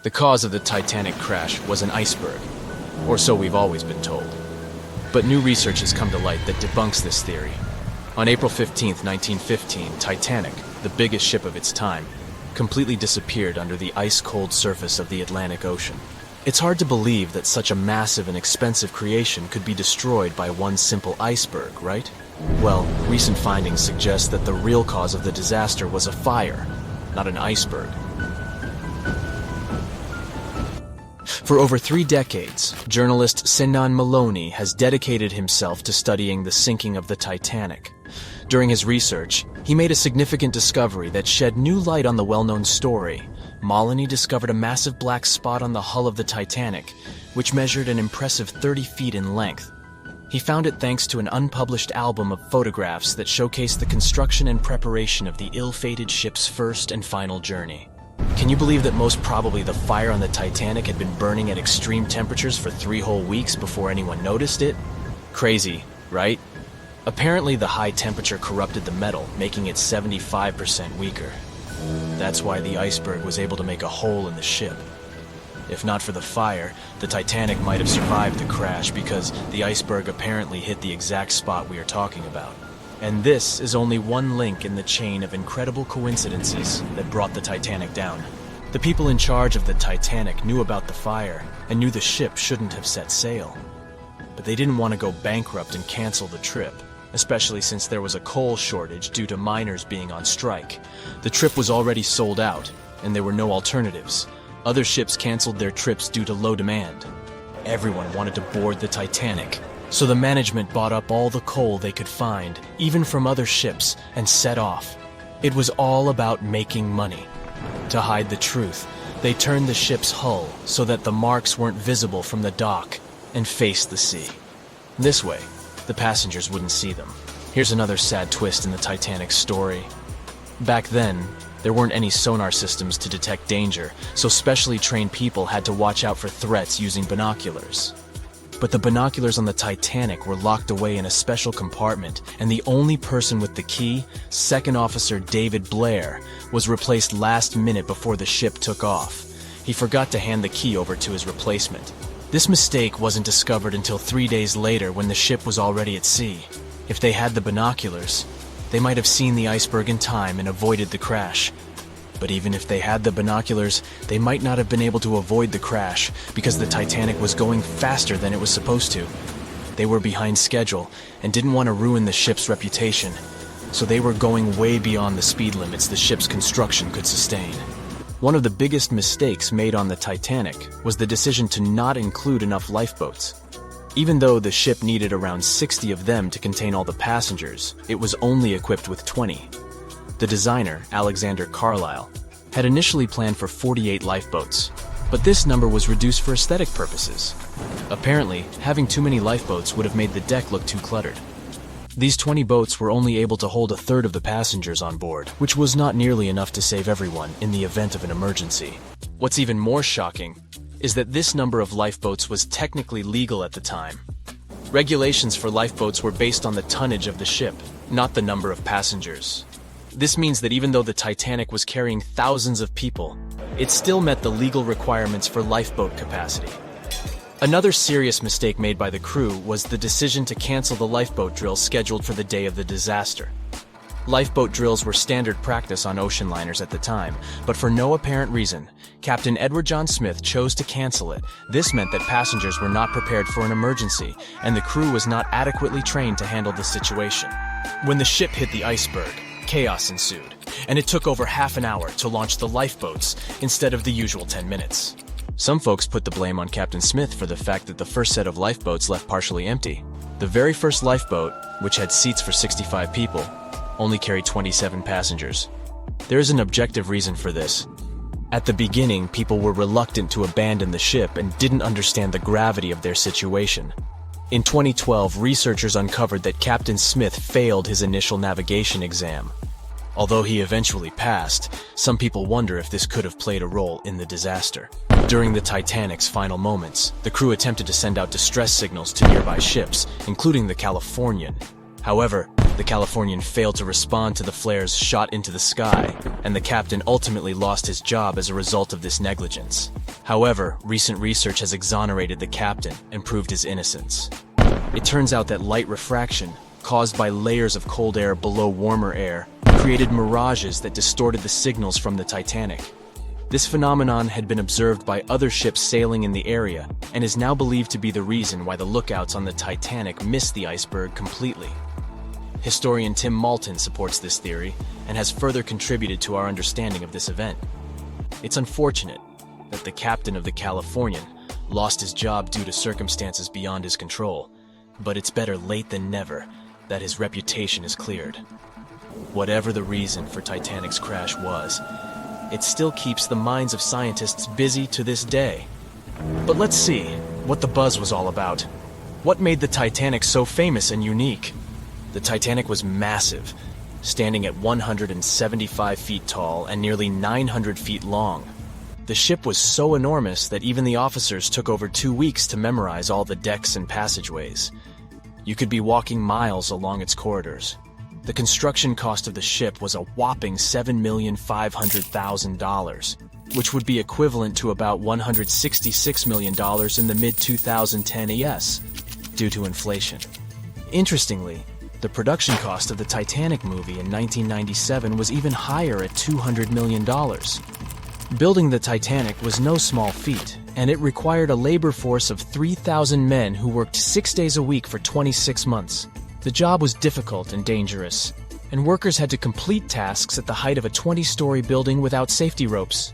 The cause of the Titanic crash was an iceberg, or so we've always been told. But new research has come to light that debunks this theory. On April 15, 1915, Titanic, the biggest ship of its time, completely disappeared under the ice-cold surface of the Atlantic Ocean. It's hard to believe that such a massive and expensive creation could be destroyed by one simple iceberg, right? Well, recent findings suggest that the real cause of the disaster was a fire, not an iceberg. For over 3 decades, journalist Sinan Maloney has dedicated himself to studying the sinking of the Titanic. During his research, he made a significant discovery that shed new light on the well-known story. Maloney discovered a massive black spot on the hull of the Titanic, which measured an impressive 30 feet in length. He found it thanks to an unpublished album of photographs that showcased the construction and preparation of the ill-fated ship's first and final journey. Can you believe that most probably the fire on the Titanic had been burning at extreme temperatures for 3 whole weeks before anyone noticed it? Crazy, right? Apparently the high temperature corrupted the metal, making it 75% weaker. That's why the iceberg was able to make a hole in the ship. If not for the fire, the Titanic might have survived the crash because the iceberg apparently hit the exact spot we are talking about. And this is only one link in the chain of incredible coincidences that brought the Titanic down. The people in charge of the Titanic knew about the fire and knew the ship shouldn't have set sail. But they didn't want to go bankrupt and cancel the trip, especially since there was a coal shortage due to miners being on strike. The trip was already sold out, and there were no alternatives. Other ships canceled their trips due to low demand. Everyone wanted to board the Titanic, so the management bought up all the coal they could find, even from other ships, and set off. It was all about making money. To hide the truth, they turned the ship's hull so that the marks weren't visible from the dock and faced the sea. This way, the passengers wouldn't see them. Here's another sad twist in the Titanic's story. Back then, there weren't any sonar systems to detect danger, so specially trained people had to watch out for threats using binoculars. But the binoculars on the Titanic were locked away in a special compartment, and the only person with the key, Second Officer David Blair, was replaced last minute before the ship took off. He forgot to hand the key over to his replacement. This mistake wasn't discovered until 3 days later when the ship was already at sea. If they had the binoculars, they might have seen the iceberg in time and avoided the crash. But even if they had the binoculars, they might not have been able to avoid the crash because the Titanic was going faster than it was supposed to. They were behind schedule and didn't want to ruin the ship's reputation, so they were going way beyond the speed limits the ship's construction could sustain. One of the biggest mistakes made on the Titanic was the decision to not include enough lifeboats. Even though the ship needed around 60 of them to contain all the passengers, it was only equipped with 20. The designer, Alexander Carlisle, had initially planned for 48 lifeboats, but this number was reduced for aesthetic purposes. Apparently, having too many lifeboats would have made the deck look too cluttered. These 20 boats were only able to hold a third of the passengers on board, which was not nearly enough to save everyone in the event of an emergency. What's even more shocking is that this number of lifeboats was technically legal at the time. Regulations for lifeboats were based on the tonnage of the ship, not the number of passengers. This means that even though the Titanic was carrying thousands of people, it still met the legal requirements for lifeboat capacity. Another serious mistake made by the crew was the decision to cancel the lifeboat drill scheduled for the day of the disaster. Lifeboat drills were standard practice on ocean liners at the time, but for no apparent reason, Captain Edward John Smith chose to cancel it. This meant that passengers were not prepared for an emergency, and the crew was not adequately trained to handle the situation. When the ship hit the iceberg, chaos ensued, and it took over half an hour to launch the lifeboats instead of the usual 10 minutes. Some folks put the blame on Captain Smith for the fact that the first set of lifeboats left partially empty. The very first lifeboat, which had seats for 65 people, only carried 27 passengers. There is an objective reason for this. At the beginning, people were reluctant to abandon the ship and didn't understand the gravity of their situation. In 2012, researchers uncovered that Captain Smith failed his initial navigation exam. Although he eventually passed, some people wonder if this could have played a role in the disaster. During the Titanic's final moments, the crew attempted to send out distress signals to nearby ships, including the Californian. However, the Californian failed to respond to the flares shot into the sky, and the captain ultimately lost his job as a result of this negligence. However, recent research has exonerated the captain and proved his innocence. It turns out that light refraction, caused by layers of cold air below warmer air, created mirages that distorted the signals from the Titanic. This phenomenon had been observed by other ships sailing in the area and is now believed to be the reason why the lookouts on the Titanic missed the iceberg completely. Historian Tim Malton supports this theory and has further contributed to our understanding of this event. It's unfortunate that the captain of the Californian lost his job due to circumstances beyond his control, but it's better late than never that his reputation is cleared. Whatever the reason for Titanic's crash was, it still keeps the minds of scientists busy to this day. But let's see what the buzz was all about. What made the Titanic so famous and unique? The Titanic was massive, standing at 175 feet tall and nearly 900 feet long. The ship was so enormous that even the officers took over 2 weeks to memorize all the decks and passageways. You could be walking miles along its corridors. The construction cost of the ship was a whopping $7,500,000, which would be equivalent to about $166 million in the mid-2010 ES, due to inflation. Interestingly, the production cost of the Titanic movie in 1997 was even higher at $200 million. Building the Titanic was no small feat, and it required a labor force of 3,000 men who worked 6 days a week for 26 months. The job was difficult and dangerous, and workers had to complete tasks at the height of a 20-story building without safety ropes.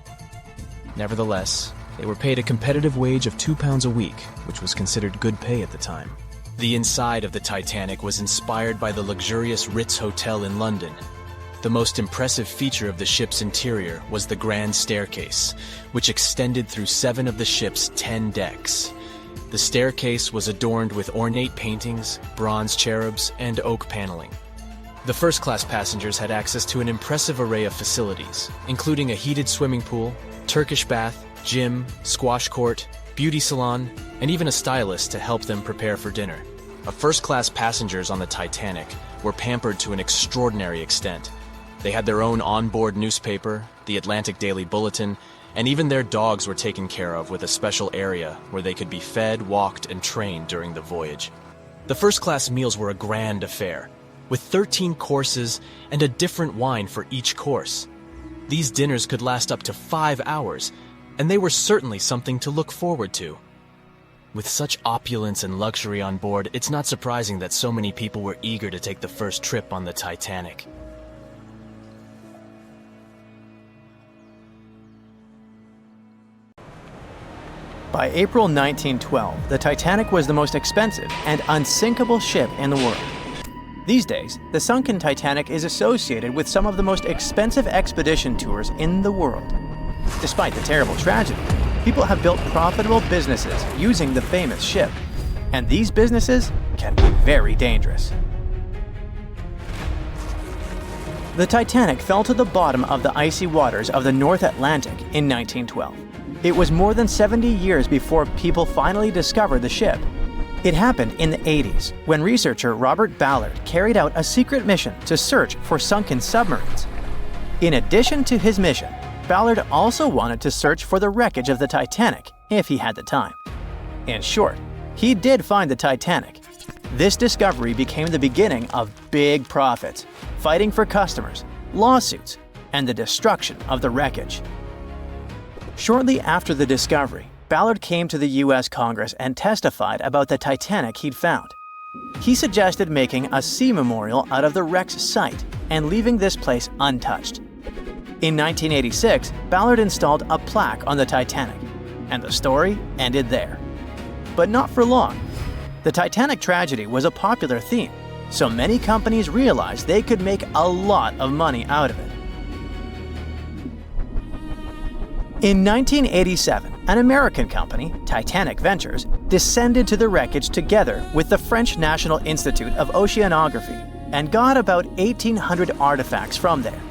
Nevertheless, they were paid a competitive wage of £2 a week, which was considered good pay at the time. The inside of the Titanic was inspired by the luxurious Ritz Hotel in London. The most impressive feature of the ship's interior was the grand staircase, which extended through 7 of the ship's 10 decks. The staircase was adorned with ornate paintings, bronze cherubs, and oak paneling. The first-class passengers had access to an impressive array of facilities, including a heated swimming pool, Turkish bath, gym, squash court, beauty salon, and even a stylist to help them prepare for dinner. First-class passengers on the Titanic were pampered to an extraordinary extent. They had their own onboard newspaper, the Atlantic Daily Bulletin, and even their dogs were taken care of with a special area where they could be fed, walked, and trained during the voyage. The first-class meals were a grand affair, with 13 courses and a different wine for each course. These dinners could last up to 5 hours, and they were certainly something to look forward to. With such opulence and luxury on board, it's not surprising that so many people were eager to take the first trip on the Titanic. By April 1912, the Titanic was the most expensive and unsinkable ship in the world. These days, the sunken Titanic is associated with some of the most expensive expedition tours in the world. Despite the terrible tragedy, people have built profitable businesses using the famous ship, and these businesses can be very dangerous. The Titanic fell to the bottom of the icy waters of the North Atlantic in 1912. It was more than 70 years before people finally discovered the ship. It happened in the 80s, when researcher Robert Ballard carried out a secret mission to search for sunken submarines. In addition to his mission, Ballard also wanted to search for the wreckage of the Titanic, if he had the time. In short, he did find the Titanic. This discovery became the beginning of big profits, fighting for customers, lawsuits, and the destruction of the wreckage. Shortly after the discovery, Ballard came to the U.S. Congress and testified about the Titanic he'd found. He suggested making a sea memorial out of the wreck's site and leaving this place untouched. In 1986, Ballard installed a plaque on the Titanic, and the story ended there. But not for long. The Titanic tragedy was a popular theme, so many companies realized they could make a lot of money out of it. In 1987, an American company, Titanic Ventures, descended to the wreckage together with the French National Institute of Oceanography and got about 1,800 artifacts from there.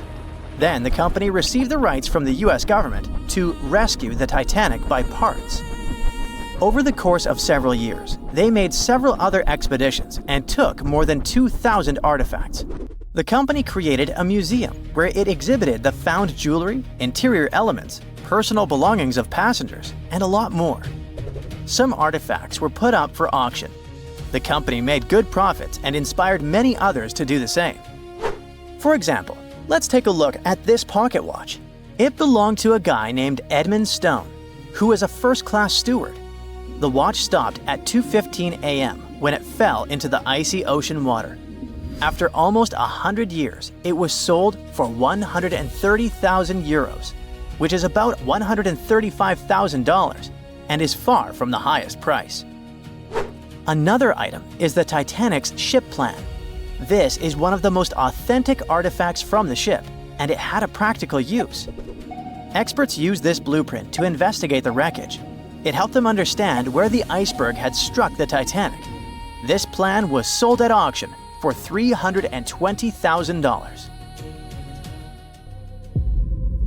Then the company received the rights from the US government to rescue the Titanic by parts. Over the course of several years, they made several other expeditions and took more than 2,000 artifacts. The company created a museum where it exhibited the found jewelry, interior elements, personal belongings of passengers, and a lot more. Some artifacts were put up for auction. The company made good profits and inspired many others to do the same. For example, let's take a look at this pocket watch. It belonged to a guy named Edmund Stone, who was a first-class steward. The watch stopped at 2:15 a.m. when it fell into the icy ocean water. After almost 100 years, it was sold for 130,000 euros, which is about $135,000, and is far from the highest price. Another item is the Titanic's ship plan. This is one of the most authentic artifacts from the ship, and it had a practical use. Experts used this blueprint to investigate the wreckage. It helped them understand where the iceberg had struck the Titanic. This plan was sold at auction for $320,000.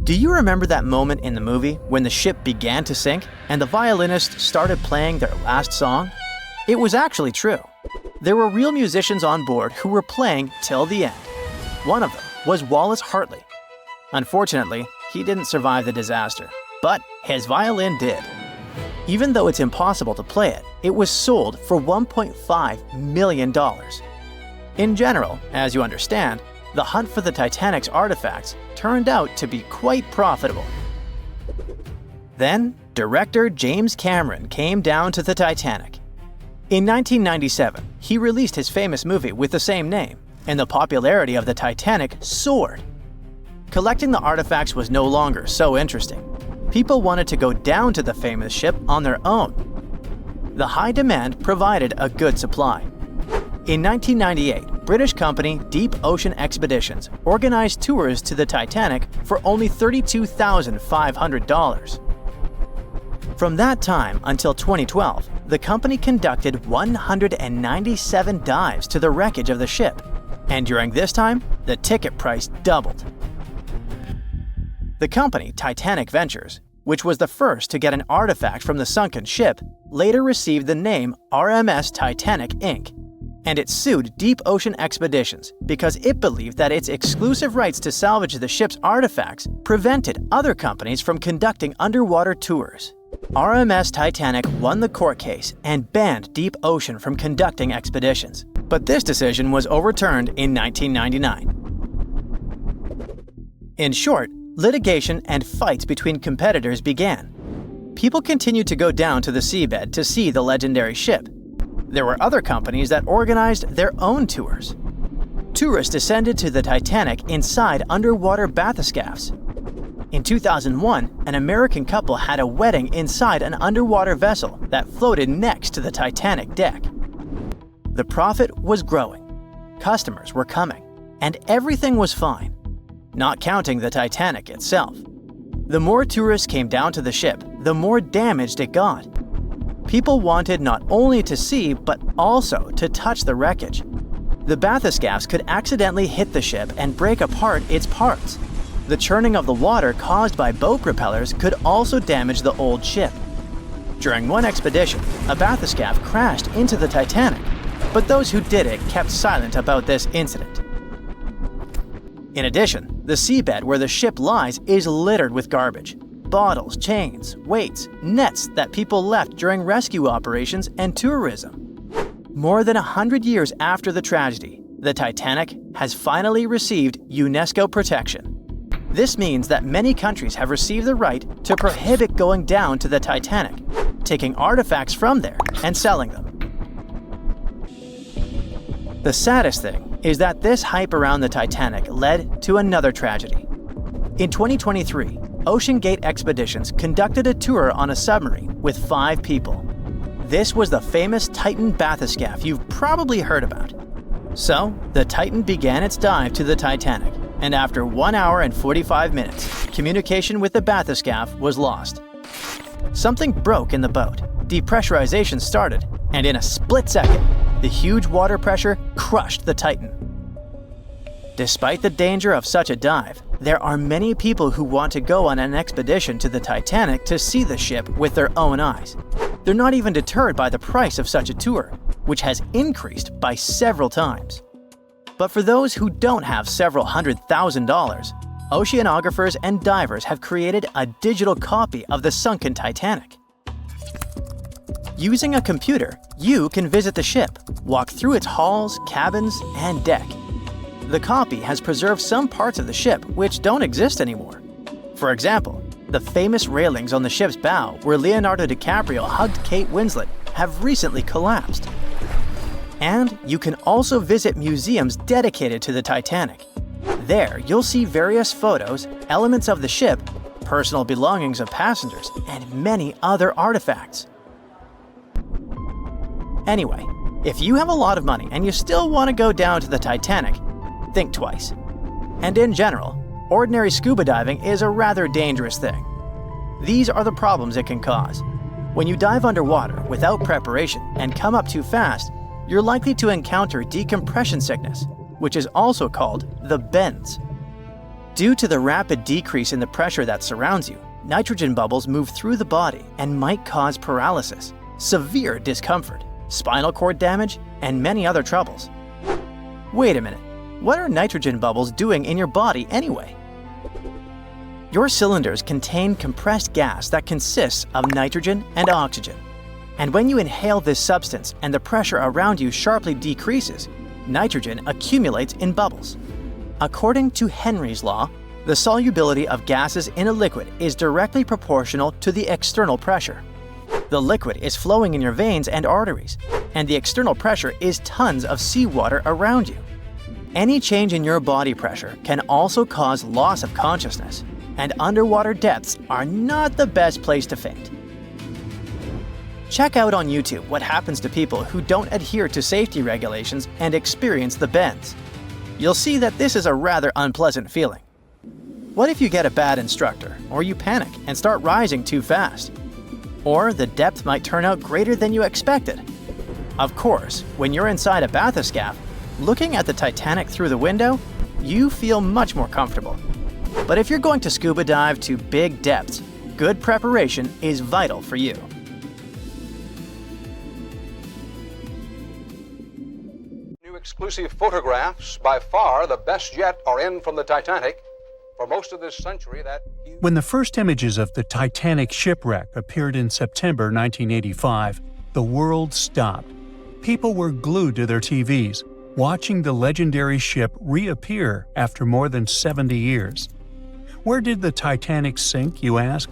Do you remember that moment in the movie when the ship began to sink and the violinists started playing their last song? It was actually true. There were real musicians on board who were playing till the end. One of them was Wallace Hartley. Unfortunately, he didn't survive the disaster, but his violin did. Even though it's impossible to play it, it was sold for $1.5 million. In general, as you understand, the hunt for the Titanic's artifacts turned out to be quite profitable. Then, director James Cameron came down to the Titanic. In 1997, he released his famous movie with the same name, and the popularity of the Titanic soared. Collecting the artifacts was no longer so interesting. People wanted to go down to the famous ship on their own. The high demand provided a good supply. In 1998, British company Deep Ocean Expeditions organized tours to the Titanic for only $32,500. From that time until 2012, the company conducted 197 dives to the wreckage of the ship, and during this time, the ticket price doubled. The company Titanic Ventures, which was the first to get an artifact from the sunken ship, later received the name RMS Titanic Inc., and it sued Deep Ocean Expeditions because it believed that its exclusive rights to salvage the ship's artifacts prevented other companies from conducting underwater tours. RMS Titanic won the court case and banned Deep Ocean from conducting expeditions, but this decision was overturned in 1999. In short, litigation and fights between competitors began. People continued to go down to the seabed to see the legendary ship. There were other companies that organized their own tours. Tourists descended to the Titanic inside underwater bathyscaphs. In 2001, an American couple had a wedding inside an underwater vessel that floated next to the Titanic deck. The profit was growing, customers were coming, and everything was fine, not counting the Titanic itself. The more tourists came down to the ship, the more damaged it got. People wanted not only to see, but also to touch the wreckage. The bathyscaphs could accidentally hit the ship and break apart its parts. The churning of the water caused by boat propellers could also damage the old ship. During one expedition, a bathyscaph crashed into the Titanic, but those who did it kept silent about this incident. In addition, the seabed where the ship lies is littered with garbage. Bottles, chains, weights, nets that people left during rescue operations and tourism. More than 100 years after the tragedy, the Titanic has finally received UNESCO protection. This means that many countries have received the right to prohibit going down to the Titanic, taking artifacts from there and selling them. The saddest thing is that this hype around the Titanic led to another tragedy. In 2023, Ocean Gate Expeditions conducted a tour on a submarine with 5 people. This was the famous Titan bathyscaph you've probably heard about. So, the Titan began its dive to the Titanic, and after 1 hour and 45 minutes, communication with the bathyscaph was lost. Something broke in the boat, depressurization started, and in a split second, the huge water pressure crushed the Titan. Despite the danger of such a dive, there are many people who want to go on an expedition to the Titanic to see the ship with their own eyes. They're not even deterred by the price of such a tour, which has increased by several times. But for those who don't have several $100,000, oceanographers and divers have created a digital copy of the sunken Titanic. Using a computer, you can visit the ship, walk through its halls, cabins, and deck. The copy has preserved some parts of the ship which don't exist anymore. For example, the famous railings on the ship's bow where Leonardo DiCaprio hugged Kate Winslet have recently collapsed. And you can also visit museums dedicated to the Titanic. There, you'll see various photos, elements of the ship, personal belongings of passengers, and many other artifacts. Anyway, if you have a lot of money and you still want to go down to the Titanic, think twice. And in general, ordinary scuba diving is a rather dangerous thing. These are the problems it can cause. When you dive underwater without preparation and come up too fast, you're likely to encounter decompression sickness, which is also called the bends. Due to the rapid decrease in the pressure that surrounds you, nitrogen bubbles move through the body and might cause paralysis, severe discomfort, spinal cord damage, and many other troubles. Wait a minute, what are nitrogen bubbles doing in your body anyway? Your cylinders contain compressed gas that consists of nitrogen and oxygen. And when you inhale this substance and the pressure around you sharply decreases, nitrogen accumulates in bubbles. According to Henry's law, the solubility of gases in a liquid is directly proportional to the external pressure. The liquid is flowing in your veins and arteries, and the external pressure is tons of seawater around you. Any change in your body pressure can also cause loss of consciousness, and underwater depths are not the best place to faint. Check out on YouTube what happens to people who don't adhere to safety regulations and experience the bends. You'll see that this is a rather unpleasant feeling. What if you get a bad instructor, or you panic and start rising too fast? Or the depth might turn out greater than you expected. Of course, when you're inside a bathyscaphe, looking at the Titanic through the window, you feel much more comfortable. But if you're going to scuba dive to big depths, good preparation is vital for you. New exclusive photographs, by far the best yet, are in from the Titanic. For most of this century, that... When the first images of the Titanic shipwreck appeared in September 1985, the world stopped. People were glued to their TVs, watching the legendary ship reappear after more than 70 years. Where did the Titanic sink, you ask?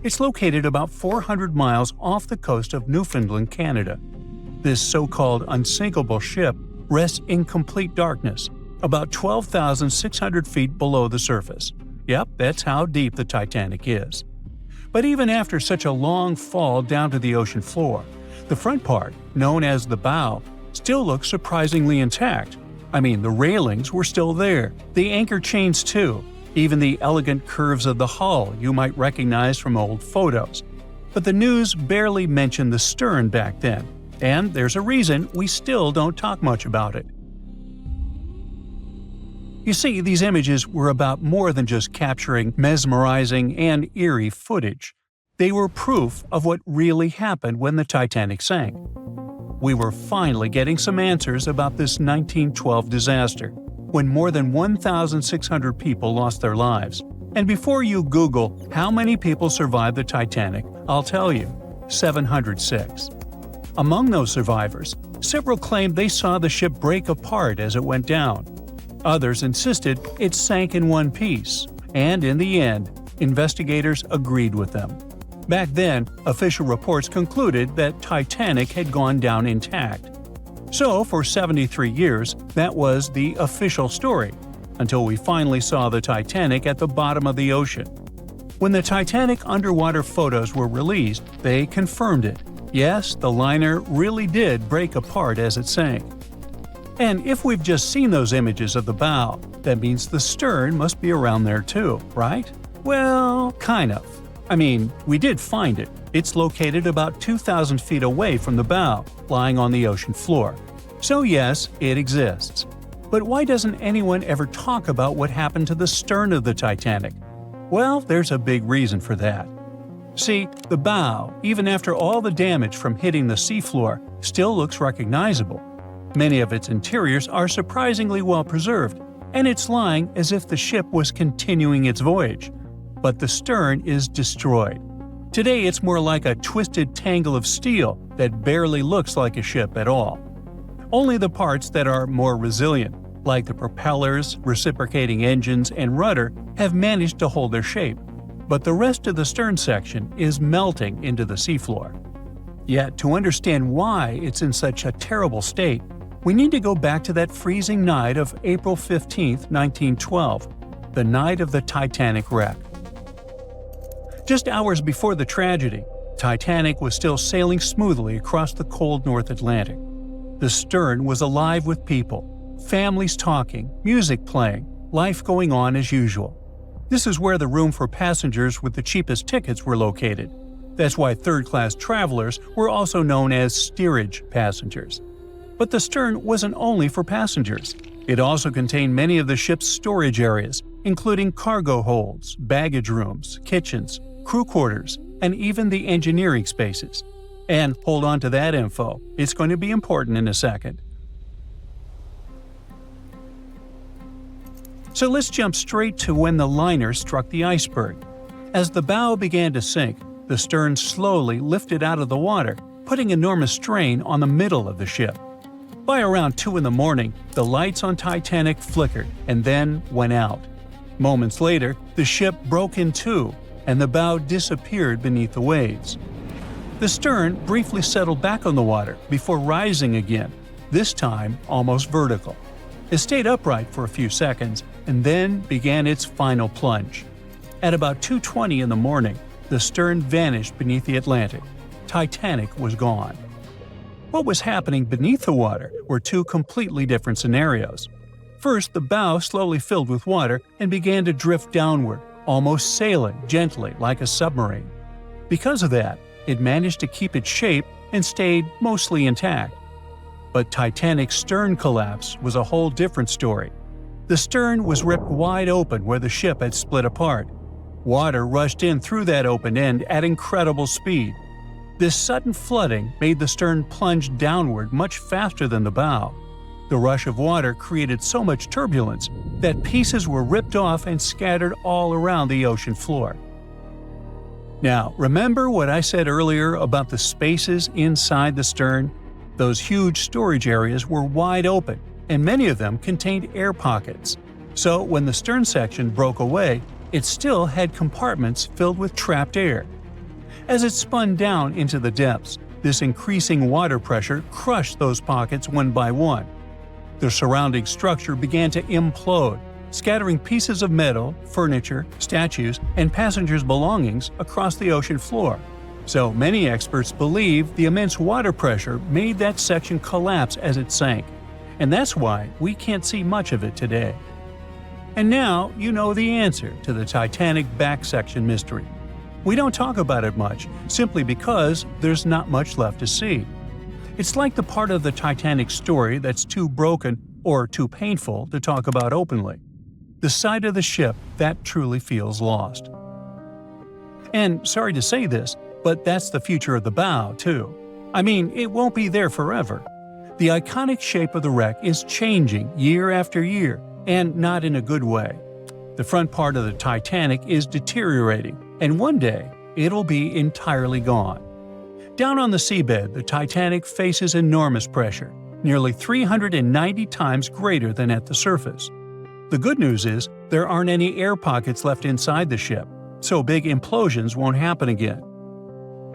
It's located about 400 miles off the coast of Newfoundland, Canada. This so-called unsinkable ship rests in complete darkness, about 12,600 feet below the surface. Yep, that's how deep the Titanic is. But even after such a long fall down to the ocean floor, the front part, known as the bow, still looks surprisingly intact. I mean, the railings were still there, the anchor chains too, even the elegant curves of the hull you might recognize from old photos. But the news barely mentioned the stern back then, and there's a reason we still don't talk much about it. You see, these images were about more than just capturing mesmerizing and eerie footage. They were proof of what really happened when the Titanic sank. We were finally getting some answers about this 1912 disaster, when more than 1,600 people lost their lives. And before you Google how many people survived the Titanic, I'll tell you, 706. Among those survivors, several claimed they saw the ship break apart as it went down. Others insisted it sank in one piece, and in the end, investigators agreed with them. Back then, official reports concluded that Titanic had gone down intact. So, for 73 years, that was the official story, until we finally saw the Titanic at the bottom of the ocean. When the Titanic underwater photos were released, they confirmed it. Yes, the liner really did break apart as it sank. And if we've just seen those images of the bow, that means the stern must be around there too, right? Well, kind of. I mean, we did find it. It's located about 2,000 feet away from the bow, lying on the ocean floor. So yes, it exists. But why doesn't anyone ever talk about what happened to the stern of the Titanic? Well, there's a big reason for that. See, the bow, even after all the damage from hitting the seafloor, still looks recognizable. Many of its interiors are surprisingly well preserved, and it's lying as if the ship was continuing its voyage. But the stern is destroyed. Today it's more like a twisted tangle of steel that barely looks like a ship at all. Only the parts that are more resilient, like the propellers, reciprocating engines, and rudder, have managed to hold their shape, but the rest of the stern section is melting into the seafloor. Yet, to understand why it's in such a terrible state, we need to go back to that freezing night of April 15, 1912, the night of the Titanic wreck. Just hours before the tragedy, Titanic was still sailing smoothly across the cold North Atlantic. The stern was alive with people, families talking, music playing, life going on as usual. This is where the room for passengers with the cheapest tickets were located. That's why third-class travelers were also known as steerage passengers. But the stern wasn't only for passengers. It also contained many of the ship's storage areas, including cargo holds, baggage rooms, kitchens, crew quarters, and even the engineering spaces. And hold on to that info, it's going to be important in a second. So let's jump straight to when the liner struck the iceberg. As the bow began to sink, the stern slowly lifted out of the water, putting enormous strain on the middle of the ship. By around 2 in the morning, the lights on Titanic flickered and then went out. Moments later, the ship broke in two, and the bow disappeared beneath the waves. The stern briefly settled back on the water before rising again, this time almost vertical. It stayed upright for a few seconds and then began its final plunge. At about 2:20 in the morning, the stern vanished beneath the Atlantic. Titanic was gone. What was happening beneath the water were two completely different scenarios. First, the bow slowly filled with water and began to drift downward, almost sailing gently like a submarine. Because of that, it managed to keep its shape and stayed mostly intact. But Titanic's stern collapse was a whole different story. The stern was ripped wide open where the ship had split apart. Water rushed in through that open end at incredible speed. This sudden flooding made the stern plunge downward much faster than the bow. The rush of water created so much turbulence that pieces were ripped off and scattered all around the ocean floor. Now, remember what I said earlier about the spaces inside the stern? Those huge storage areas were wide open, and many of them contained air pockets. So when the stern section broke away, it still had compartments filled with trapped air. As it spun down into the depths, this increasing water pressure crushed those pockets one by one. The surrounding structure began to implode, scattering pieces of metal, furniture, statues, and passengers' belongings across the ocean floor. So many experts believe the immense water pressure made that section collapse as it sank, and that's why we can't see much of it today. And now you know the answer to the Titanic back section mystery. We don't talk about it much, simply because there's not much left to see. It's like the part of the Titanic story that's too broken or too painful to talk about openly. The side of the ship that truly feels lost. And sorry to say this, but that's the future of the bow, too. I mean, it won't be there forever. The iconic shape of the wreck is changing year after year, and not in a good way. The front part of the Titanic is deteriorating, and one day it'll be entirely gone. Down on the seabed, the Titanic faces enormous pressure, nearly 390 times greater than at the surface. The good news is there aren't any air pockets left inside the ship, so big implosions won't happen again.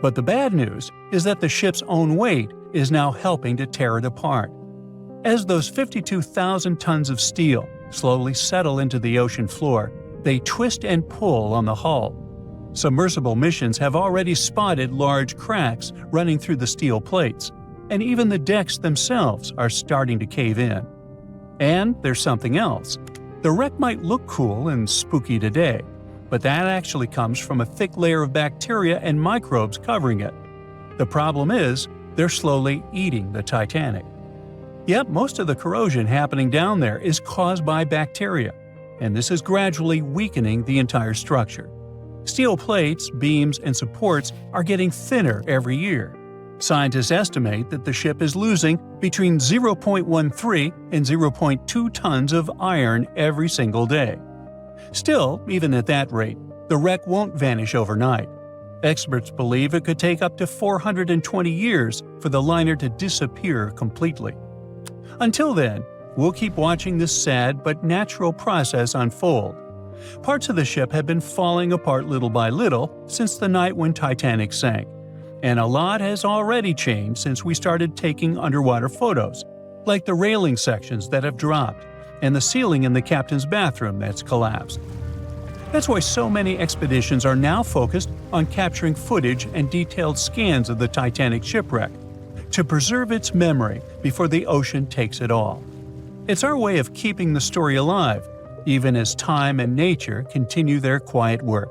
But the bad news is that the ship's own weight is now helping to tear it apart. As those 52,000 tons of steel slowly settle into the ocean floor, they twist and pull on the hull. Submersible missions have already spotted large cracks running through the steel plates, and even the decks themselves are starting to cave in. And there's something else. The wreck might look cool and spooky today, but that actually comes from a thick layer of bacteria and microbes covering it. The problem is, they're slowly eating the Titanic. Yep, most of the corrosion happening down there is caused by bacteria, and this is gradually weakening the entire structure. Steel plates, beams, and supports are getting thinner every year. Scientists estimate that the ship is losing between 0.13 and 0.2 tons of iron every single day. Still, even at that rate, the wreck won't vanish overnight. Experts believe it could take up to 420 years for the liner to disappear completely. Until then, we'll keep watching this sad but natural process unfold. Parts of the ship have been falling apart little by little since the night when Titanic sank. And a lot has already changed since we started taking underwater photos, like the railing sections that have dropped and the ceiling in the captain's bathroom that's collapsed. That's why so many expeditions are now focused on capturing footage and detailed scans of the Titanic shipwreck to preserve its memory before the ocean takes it all. It's our way of keeping the story alive, even as time and nature continue their quiet work.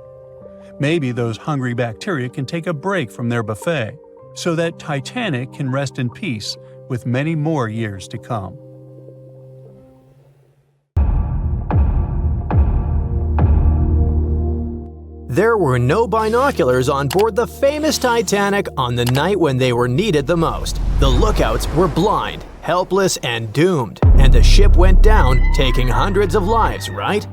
Maybe those hungry bacteria can take a break from their buffet, so that Titanic can rest in peace with many more years to come. There were no binoculars on board the famous Titanic on the night when they were needed the most. The lookouts were blind, helpless, and doomed, and the ship went down, taking hundreds of lives, right?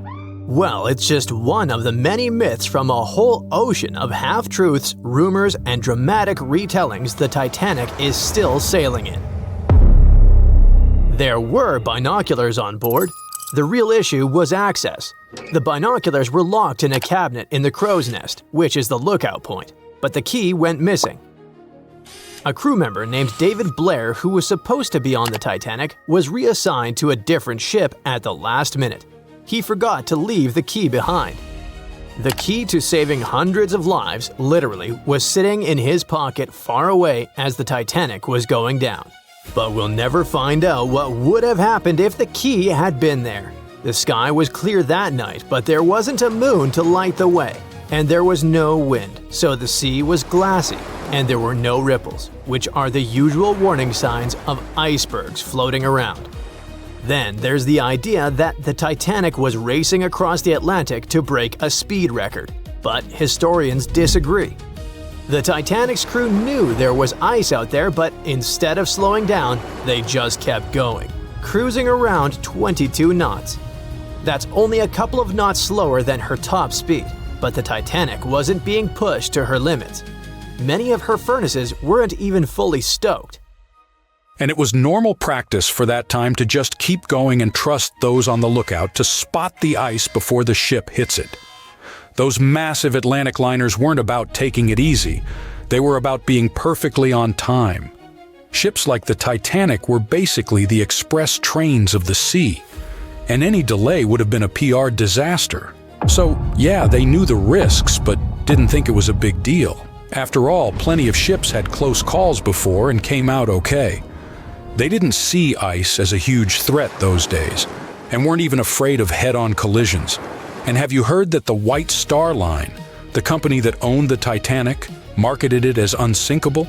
Well, it's just one of the many myths from a whole ocean of half-truths, rumors, and dramatic retellings the Titanic is still sailing in. There were binoculars on board. The real issue was access. The binoculars were locked in a cabinet in the crow's nest, which is the lookout point, but the key went missing. A crew member named David Blair, who was supposed to be on the Titanic, was reassigned to a different ship at the last minute. He forgot to leave the key behind. The key to saving hundreds of lives, literally, was sitting in his pocket far away as the Titanic was going down. But we'll never find out what would have happened if the key had been there. The sky was clear that night, but there wasn't a moon to light the way, and there was no wind, so the sea was glassy, and there were no ripples, which are the usual warning signs of icebergs floating around. Then there's the idea that the Titanic was racing across the Atlantic to break a speed record, but historians disagree. The Titanic's crew knew there was ice out there, but instead of slowing down, they just kept going, cruising around 22 knots. That's only a couple of knots slower than her top speed, but the Titanic wasn't being pushed to her limits. Many of her furnaces weren't even fully stoked. And it was normal practice for that time to just keep going and trust those on the lookout to spot the ice before the ship hits it. Those massive Atlantic liners weren't about taking it easy. They were about being perfectly on time. Ships like the Titanic were basically the express trains of the sea, and any delay would have been a PR disaster. So, yeah, they knew the risks, but didn't think it was a big deal. After all, plenty of ships had close calls before and came out okay. They didn't see ice as a huge threat those days, and weren't even afraid of head-on collisions. And have you heard that the White Star Line, the company that owned the Titanic, marketed it as unsinkable?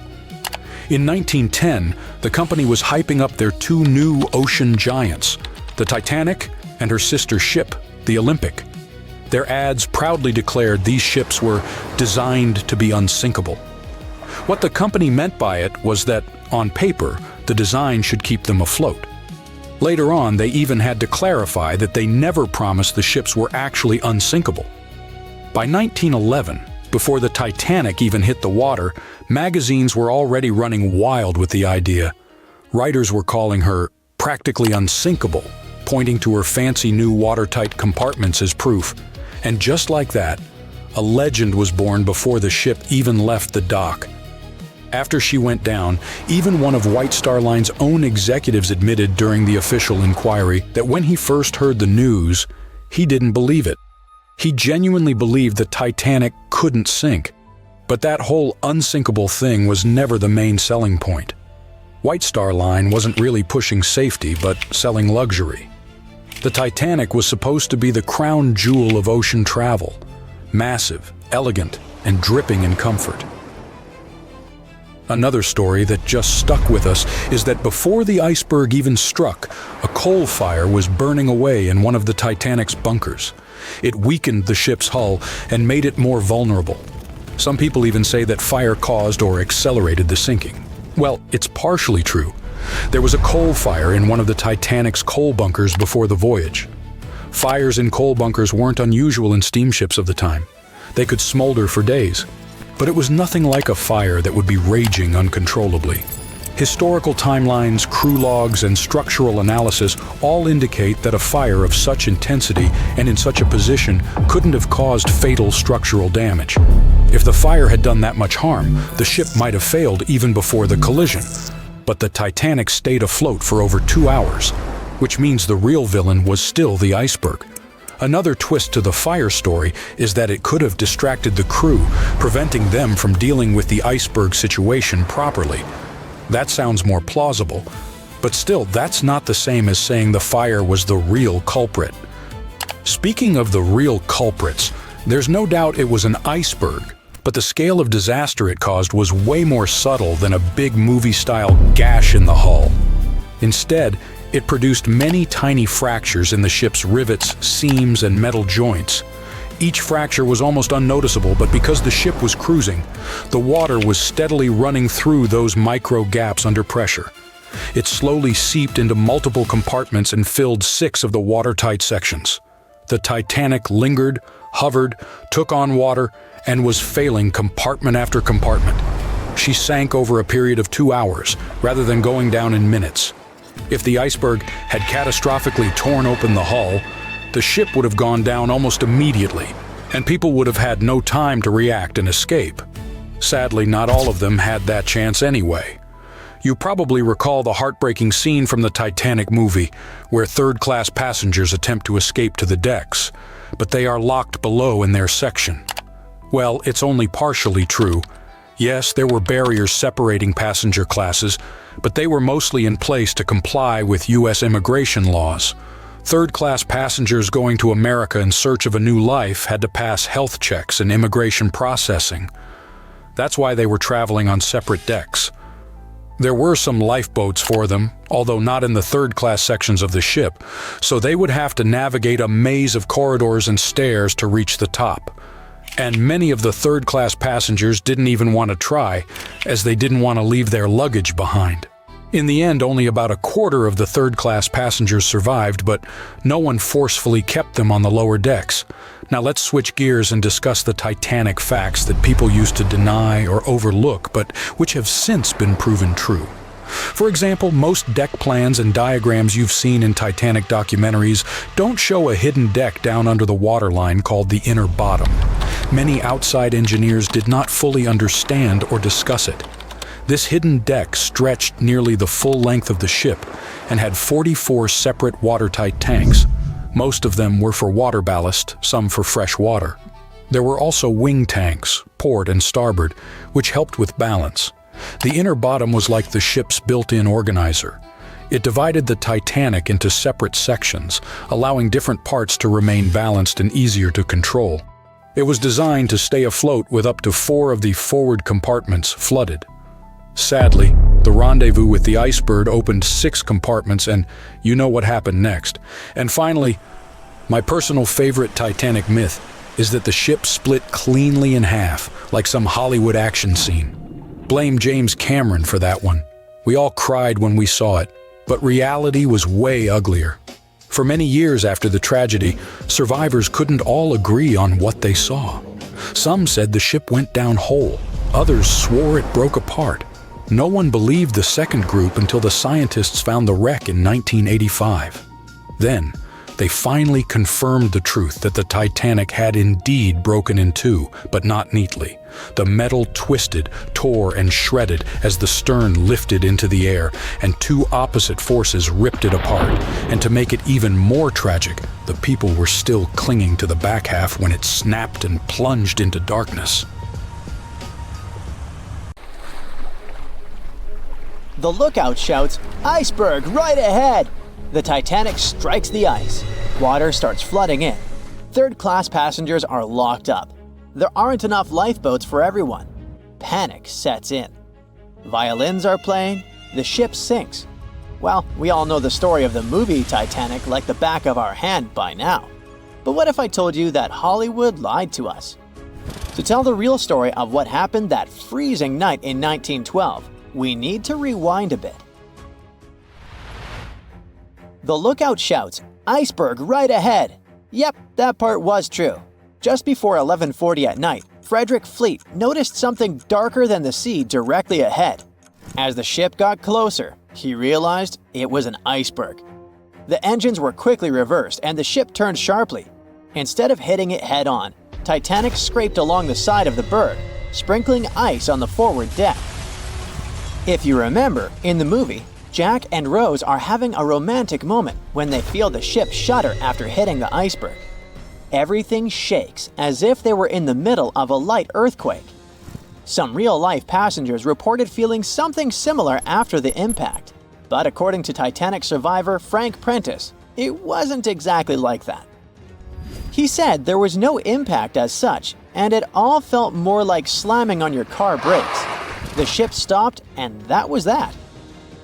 In 1910, the company was hyping up their two new ocean giants, the Titanic and her sister ship, the Olympic. Their ads proudly declared these ships were designed to be unsinkable. What the company meant by it was that, on paper, the design should keep them afloat. Later on, they even had to clarify that they never promised the ships were actually unsinkable. By 1911, before the Titanic even hit the water, magazines were already running wild with the idea. Writers were calling her practically unsinkable, pointing to her fancy new watertight compartments as proof. And just like that, a legend was born before the ship even left the dock. After she went down, even one of White Star Line's own executives admitted during the official inquiry that when he first heard the news, he didn't believe it. He genuinely believed the Titanic couldn't sink. But that whole unsinkable thing was never the main selling point. White Star Line wasn't really pushing safety, but selling luxury. The Titanic was supposed to be the crown jewel of ocean travel, massive, elegant, and dripping in comfort. Another story that just stuck with us is that before the iceberg even struck, a coal fire was burning away in one of the Titanic's bunkers. It weakened the ship's hull and made it more vulnerable. Some people even say that fire caused or accelerated the sinking. Well, it's partially true. There was a coal fire in one of the Titanic's coal bunkers before the voyage. Fires in coal bunkers weren't unusual in steamships of the time. They could smolder for days. But it was nothing like a fire that would be raging uncontrollably. Historical timelines, crew logs, and structural analysis all indicate that a fire of such intensity and in such a position couldn't have caused fatal structural damage. If the fire had done that much harm, the ship might have failed even before the collision. But the Titanic stayed afloat for over 2 hours, which means the real villain was still the iceberg. Another twist to the fire story is that it could have distracted the crew, preventing them from dealing with the iceberg situation properly. That sounds more plausible, but still, that's not the same as saying the fire was the real culprit. Speaking of the real culprits, there's no doubt it was an iceberg, but the scale of disaster it caused was way more subtle than a big movie-style gash in the hull. Instead, it produced many tiny fractures in the ship's rivets, seams, and metal joints. Each fracture was almost unnoticeable, but because the ship was cruising, the water was steadily running through those micro gaps under pressure. It slowly seeped into multiple compartments and filled 6 of the watertight sections. The Titanic lingered, hovered, took on water, and was failing compartment after compartment. She sank over a period of 2 hours, rather than going down in minutes. If the iceberg had catastrophically torn open the hull, the ship would have gone down almost immediately, and people would have had no time to react and escape. Sadly, not all of them had that chance anyway. You probably recall the heartbreaking scene from the Titanic movie, where third-class passengers attempt to escape to the decks, but they are locked below in their section. Well, it's only partially true. Yes, there were barriers separating passenger classes, but they were mostly in place to comply with U.S. immigration laws. Third-class passengers going to America in search of a new life had to pass health checks and immigration processing. That's why they were traveling on separate decks. There were some lifeboats for them, although not in the third-class sections of the ship, so they would have to navigate a maze of corridors and stairs to reach the top. And many of the third-class passengers didn't even want to try, as they didn't want to leave their luggage behind. In the end, only about a quarter of the third-class passengers survived, but no one forcefully kept them on the lower decks. Now let's switch gears and discuss the Titanic facts that people used to deny or overlook, but which have since been proven true. For example, most deck plans and diagrams you've seen in Titanic documentaries don't show a hidden deck down under the waterline called the inner bottom. Many outside engineers did not fully understand or discuss it. This hidden deck stretched nearly the full length of the ship and had 44 separate watertight tanks. Most of them were for water ballast, some for fresh water. There were also wing tanks, port and starboard, which helped with balance. The inner bottom was like the ship's built-in organizer. It divided the Titanic into separate sections, allowing different parts to remain balanced and easier to control. It was designed to stay afloat with up to 4 of the forward compartments flooded. Sadly, the rendezvous with the iceberg opened 6 compartments, and you know what happened next. And finally, my personal favorite Titanic myth is that the ship split cleanly in half, like some Hollywood action scene. Blame James Cameron for that one. We all cried when we saw it, but reality was way uglier. For many years after the tragedy, survivors couldn't all agree on what they saw. Some said the ship went down whole. Others swore it broke apart. No one believed the second group until the scientists found the wreck in 1985. Then, they finally confirmed the truth that the Titanic had indeed broken in two, but not neatly. The metal twisted, tore, and shredded as the stern lifted into the air, and 2 opposite forces ripped it apart. And to make it even more tragic, the people were still clinging to the back half when it snapped and plunged into darkness. The lookout shouts, "Iceberg, right ahead!" The Titanic strikes the ice. Water starts flooding in. Third-class passengers are locked up. There aren't enough lifeboats for everyone. Panic sets in. Violins are playing, the ship sinks. Well, we all know the story of the movie Titanic like the back of our hand by now. But what if I told you that Hollywood lied to us? To tell the real story of what happened that freezing night in 1912, we need to rewind a bit. The lookout shouts, "Iceberg right ahead!" Yep, that part was true. Just before 11:40 at night, Frederick Fleet noticed something darker than the sea directly ahead. As the ship got closer, he realized it was an iceberg. The engines were quickly reversed and the ship turned sharply. Instead of hitting it head-on, Titanic scraped along the side of the berg, sprinkling ice on the forward deck. If you remember, in the movie, Jack and Rose are having a romantic moment when they feel the ship shudder after hitting the iceberg. Everything shakes as if they were in the middle of a light earthquake. Some real-life passengers reported feeling something similar after the impact, but according to Titanic survivor Frank Prentice, it wasn't exactly like that. He said there was no impact as such, and it all felt more like slamming on your car brakes. The ship stopped, and that was that.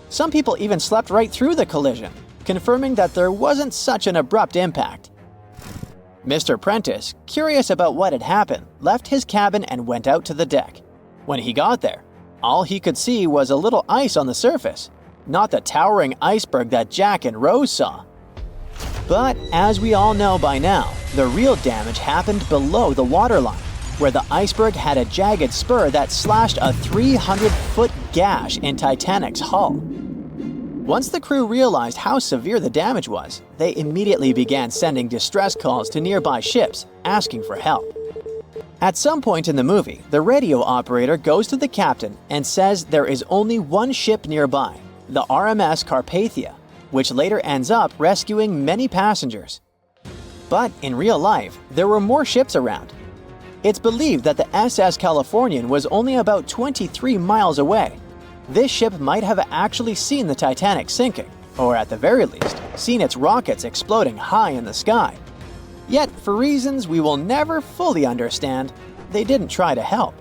Some people even slept right through the collision, confirming that there wasn't such an abrupt impact. Mr. Prentice, curious about what had happened, left his cabin and went out to the deck. When he got there, all he could see was a little ice on the surface, not the towering iceberg that Jack and Rose saw. But as we all know by now, the real damage happened below the waterline, where the iceberg had a jagged spur that slashed a 300-foot gash in Titanic's hull. Once the crew realized how severe the damage was, they immediately began sending distress calls to nearby ships, asking for help. At some point in the movie, the radio operator goes to the captain and says there is only one ship nearby, the RMS Carpathia, which later ends up rescuing many passengers. But in real life, there were more ships around. It's believed that the SS Californian was only about 23 miles away. This ship might have actually seen the Titanic sinking, or at the very least, seen its rockets exploding high in the sky. Yet, for reasons we will never fully understand, they didn't try to help.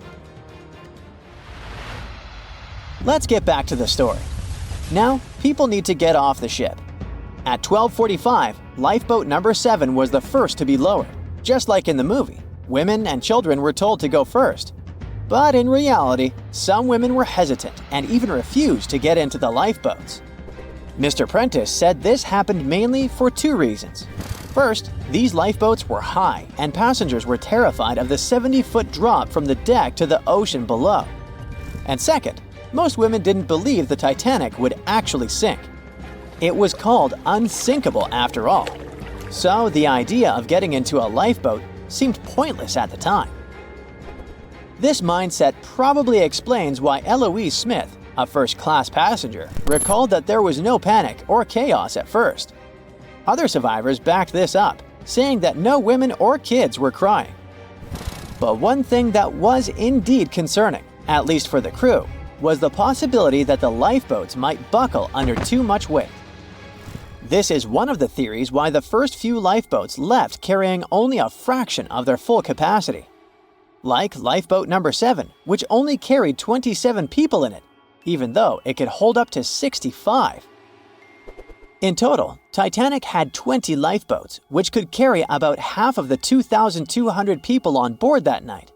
Let's get back to the story. Now, people need to get off the ship. At 12:45, lifeboat number 7 was the first to be lowered. Just like in the movie, women and children were told to go first. But in reality, some women were hesitant and even refused to get into the lifeboats. Mr. Prentice said this happened mainly for two reasons. First, these lifeboats were high and passengers were terrified of the 70-foot drop from the deck to the ocean below. And second, most women didn't believe the Titanic would actually sink. It was called unsinkable after all. So the idea of getting into a lifeboat seemed pointless at the time. This mindset probably explains why Eloise Smith, a first-class passenger, recalled that there was no panic or chaos at first. Other survivors backed this up, saying that no women or kids were crying. But one thing that was indeed concerning, at least for the crew, was the possibility that the lifeboats might buckle under too much weight. This is one of the theories why the first few lifeboats left carrying only a fraction of their full capacity. Like lifeboat number 7, which only carried 27 people in it, even though it could hold up to 65. In total, Titanic had 20 lifeboats, which could carry about half of the 2,200 people on board that night.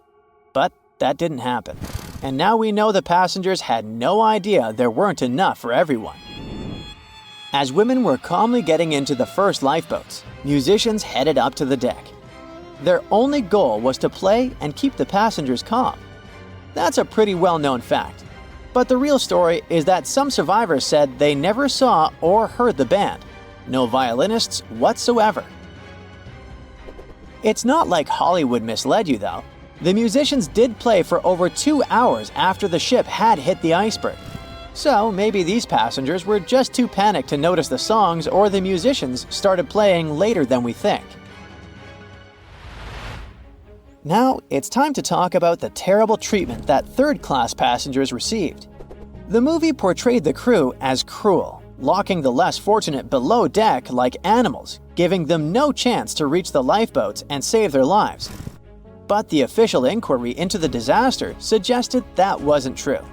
But that didn't happen. And now we know the passengers had no idea there weren't enough for everyone. As women were calmly getting into the first lifeboats, musicians headed up to the deck. Their only goal was to play and keep the passengers calm. That's a pretty well-known fact. But the real story is that some survivors said they never saw or heard the band. No violinists whatsoever. It's not like Hollywood misled you though. The musicians did play for over 2 hours after the ship had hit the iceberg. So maybe these passengers were just too panicked to notice the songs, or the musicians started playing later than we think. Now, it's time to talk about the terrible treatment that third-class passengers received. The movie portrayed the crew as cruel, locking the less fortunate below deck like animals, giving them no chance to reach the lifeboats and save their lives. But the official inquiry into the disaster suggested that wasn't true.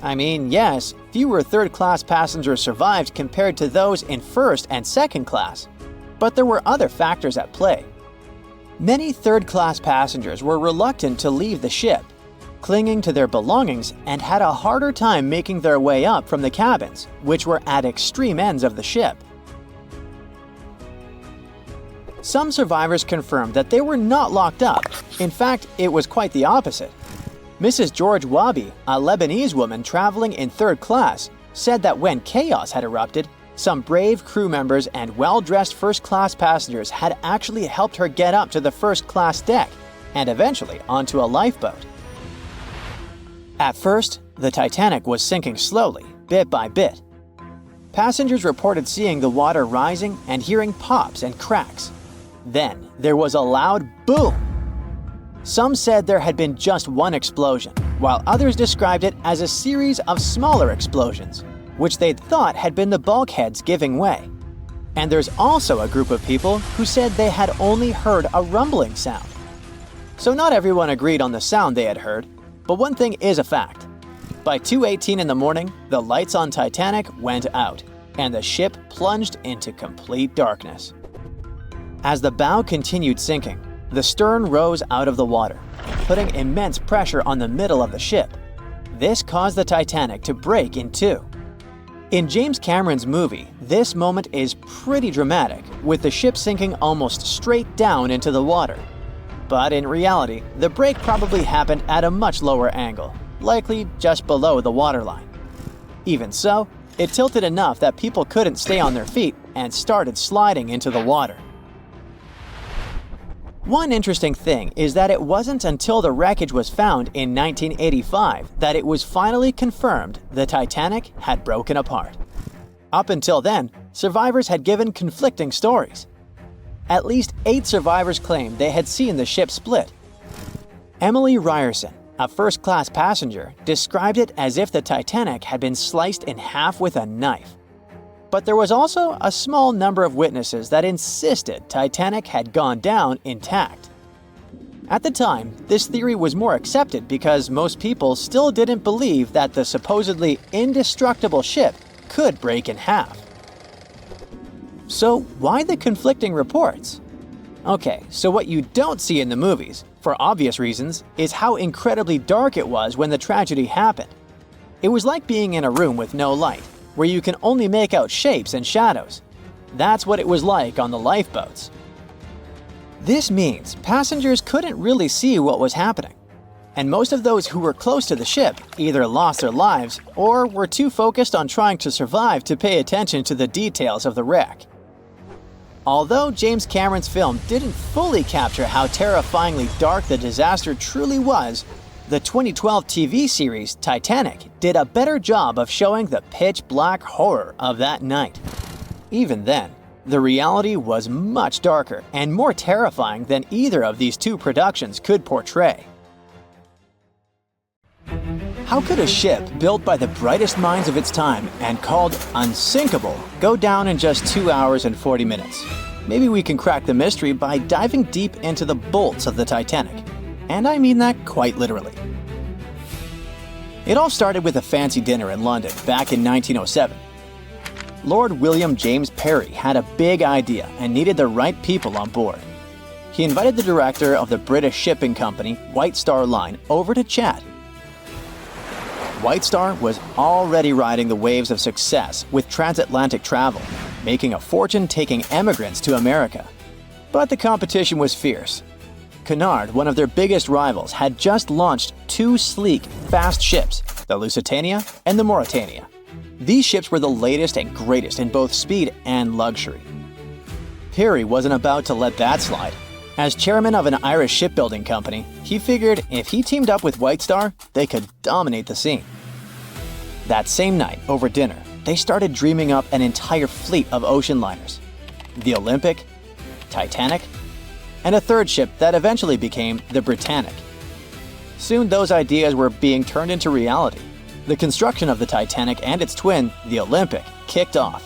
I mean, yes, fewer third-class passengers survived compared to those in first and second class, but there were other factors at play. Many third-class passengers were reluctant to leave the ship, clinging to their belongings, and had a harder time making their way up from the cabins, which were at extreme ends of the ship. Some survivors confirmed that they were not locked up. In fact, it was quite the opposite. Mrs. George Wabi, a Lebanese woman traveling in third class, said that when chaos had erupted, some brave crew members and well-dressed first-class passengers had actually helped her get up to the first-class deck and eventually onto a lifeboat. At first, the Titanic was sinking slowly, bit by bit. Passengers reported seeing the water rising and hearing pops and cracks. Then, there was a loud boom. Some said there had been just one explosion, while others described it as a series of smaller explosions, which they'd thought had been the bulkheads giving way. And there's also a group of people who said they had only heard a rumbling sound. So not everyone agreed on the sound they had heard, but one thing is a fact. By 2:18 in the morning, the lights on Titanic went out, and the ship plunged into complete darkness. As the bow continued sinking, the stern rose out of the water, putting immense pressure on the middle of the ship. This caused the Titanic to break in two. In James Cameron's movie, this moment is pretty dramatic, with the ship sinking almost straight down into the water. But in reality, the break probably happened at a much lower angle, likely just below the waterline. Even so, it tilted enough that people couldn't stay on their feet and started sliding into the water. One interesting thing is that it wasn't until the wreckage was found in 1985 that it was finally confirmed the Titanic had broken apart. Up until then, survivors had given conflicting stories. At least 8 survivors claimed they had seen the ship split. Emily Ryerson, a first-class passenger, described it as if the Titanic had been sliced in half with a knife. But there was also a small number of witnesses that insisted Titanic had gone down intact. At the time, this theory was more accepted because most people still didn't believe that the supposedly indestructible ship could break in half. So why the conflicting reports? Okay, so what you don't see in the movies, for obvious reasons, is how incredibly dark it was when the tragedy happened. It was like being in a room with no light, where you can only make out shapes and shadows. That's what it was like on the lifeboats. This means passengers couldn't really see what was happening, and most of those who were close to the ship either lost their lives or were too focused on trying to survive to pay attention to the details of the wreck. Although James Cameron's film didn't fully capture how terrifyingly dark the disaster truly was, the 2012 TV series Titanic did a better job of showing the pitch-black horror of that night. Even then, the reality was much darker and more terrifying than either of these two productions could portray. How could a ship built by the brightest minds of its time and called unsinkable go down in just 2 hours and 40 minutes? Maybe we can crack the mystery by diving deep into the bolts of the Titanic. And I mean that quite literally. It all started with a fancy dinner in London back in 1907. Lord William James Parry had a big idea and needed the right people on board. He invited the director of the British shipping company, White Star Line, over to chat. White Star was already riding the waves of success with transatlantic travel, making a fortune taking emigrants to America. But the competition was fierce. Cunard, one of their biggest rivals, had just launched 2 sleek, fast ships, the Lusitania and the Mauretania. These ships were the latest and greatest in both speed and luxury. Parry wasn't about to let that slide. As chairman of an Irish shipbuilding company, he figured if he teamed up with White Star, they could dominate the scene. That same night, over dinner, they started dreaming up an entire fleet of ocean liners. The Olympic, Titanic, and a third ship that eventually became the Britannic. Soon those ideas were being turned into reality. The construction of the Titanic and its twin, the Olympic, kicked off.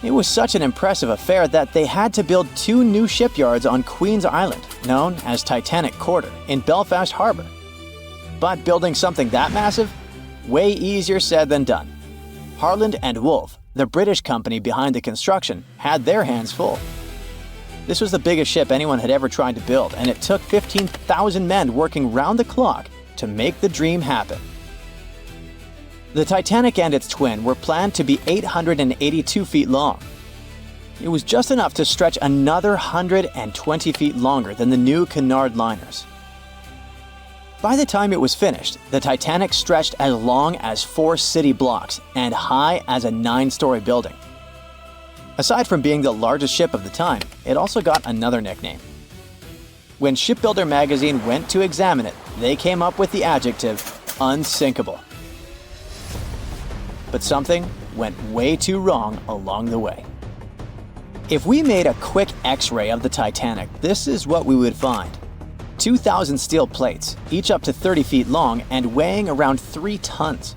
It was such an impressive affair that they had to build 2 new shipyards on Queen's Island, known as Titanic Quarter, in Belfast Harbour. But building something that massive? Way easier said than done. Harland and Wolff, the British company behind the construction, had their hands full. This was the biggest ship anyone had ever tried to build, and it took 15,000 men working round the clock to make the dream happen. The Titanic and its twin were planned to be 882 feet long. It was just enough to stretch another 120 feet longer than the new Cunard liners. By the time it was finished, the Titanic stretched as long as 4 city blocks and high as a 9-story building. Aside from being the largest ship of the time, it also got another nickname. When Shipbuilder magazine went to examine it, they came up with the adjective unsinkable. But something went way too wrong along the way. If we made a quick X-ray of the Titanic, this is what we would find. 2,000 steel plates, each up to 30 feet long and weighing around 3 tons.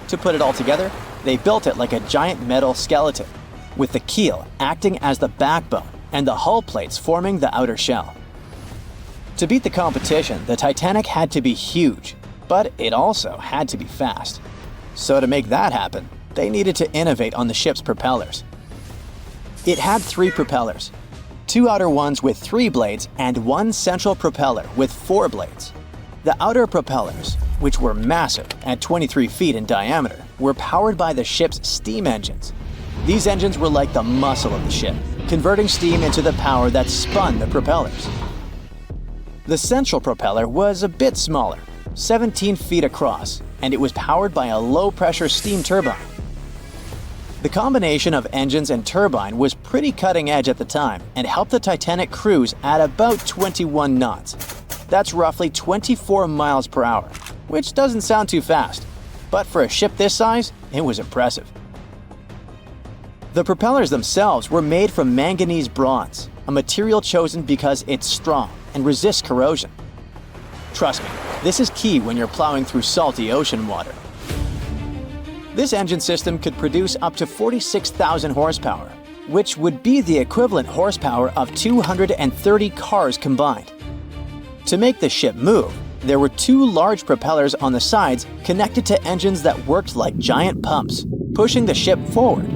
To put it all together, they built it like a giant metal skeleton, with the keel acting as the backbone and the hull plates forming the outer shell. To beat the competition, the Titanic had to be huge, but it also had to be fast. So to make that happen, they needed to innovate on the ship's propellers. It had 3 propellers, 2 outer ones with 3 blades and 1 central propeller with 4 blades. The outer propellers, which were massive at 23 feet in diameter, were powered by the ship's steam engines. These engines were like the muscle of the ship, converting steam into the power that spun the propellers. The central propeller was a bit smaller, 17 feet across, and it was powered by a low-pressure steam turbine. The combination of engines and turbine was pretty cutting edge at the time and helped the Titanic cruise at about 21 knots. That's roughly 24 miles per hour, which doesn't sound too fast, but for a ship this size, it was impressive. The propellers themselves were made from manganese bronze, a material chosen because it's strong and resists corrosion. Trust me, this is key when you're plowing through salty ocean water. This engine system could produce up to 46,000 horsepower, which would be the equivalent horsepower of 230 cars combined. To make the ship move, there were 2 large propellers on the sides connected to engines that worked like giant pumps, pushing the ship forward.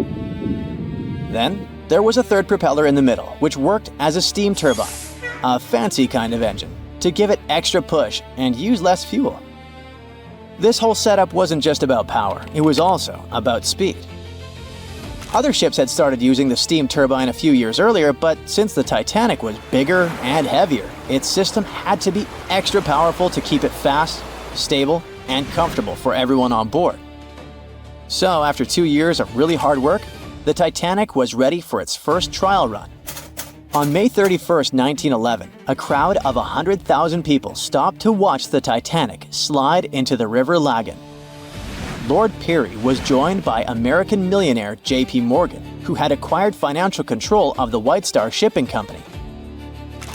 Then, there was a 3rd propeller in the middle, which worked as a steam turbine, a fancy kind of engine, to give it extra push and use less fuel. This whole setup wasn't just about power, it was also about speed. Other ships had started using the steam turbine a few years earlier, but since the Titanic was bigger and heavier, its system had to be extra powerful to keep it fast, stable, and comfortable for everyone on board. So after 2 years of really hard work, the Titanic was ready for its first trial run. On May 31st, 1911, a crowd of 100,000 people stopped to watch the Titanic slide into the River Lagan. Lord Peary was joined by American millionaire J.P. Morgan, who had acquired financial control of the White Star Shipping Company.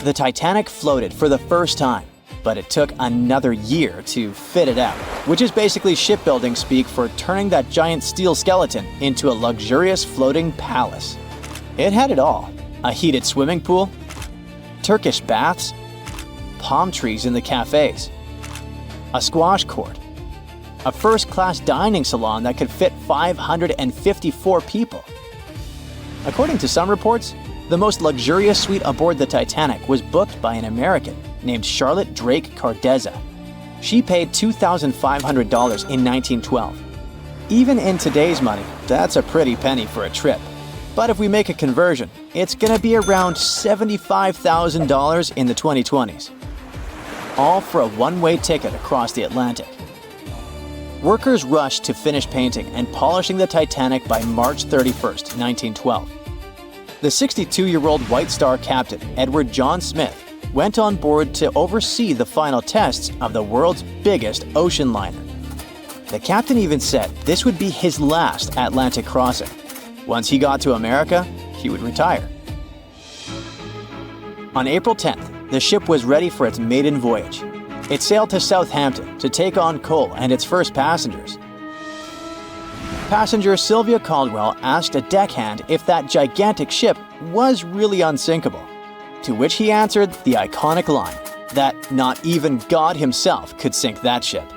The Titanic floated for the first time, but it took another year to fit it out, which is basically shipbuilding speak for turning that giant steel skeleton into a luxurious floating palace. It had it all: a heated swimming pool, Turkish baths, palm trees in the cafes, a squash court, a first-class dining salon that could fit 554 people. According to some reports, the most luxurious suite aboard the Titanic was booked by an American named Charlotte Drake Cardezza. She paid $2,500 in 1912. Even in today's money, that's a pretty penny for a trip. But if we make a conversion, it's gonna be around $75,000 in the 2020s. All for a one-way ticket across the Atlantic. Workers rushed to finish painting and polishing the Titanic by March 31st, 1912. The 62-year-old White Star captain, Edward John Smith, went on board to oversee the final tests of the world's biggest ocean liner. The captain even said this would be his last Atlantic crossing. Once he got to America, he would retire. On April 10th, the ship was ready for its maiden voyage. It sailed to Southampton to take on coal and its first passengers. Passenger Sylvia Caldwell asked a deckhand if that gigantic ship was really unsinkable, to which he answered the iconic line that not even God himself could sink that ship.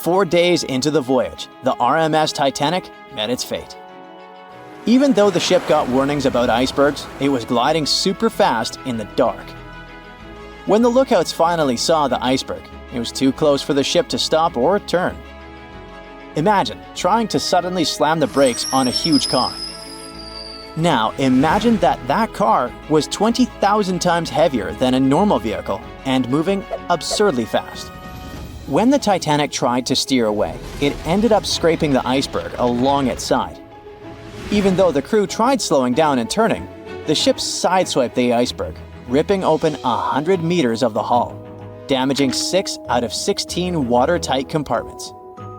4 days into the voyage, the RMS Titanic met its fate. Even though the ship got warnings about icebergs, it was gliding super fast in the dark. When the lookouts finally saw the iceberg, it was too close for the ship to stop or turn. Imagine trying to suddenly slam the brakes on a huge car. Now imagine that car was 20,000 times heavier than a normal vehicle and moving absurdly fast. When the Titanic tried to steer away, it ended up scraping the iceberg along its side. Even though the crew tried slowing down and turning, the ship sideswiped the iceberg, ripping open 100 meters of the hull, damaging 6 out of 16 watertight compartments.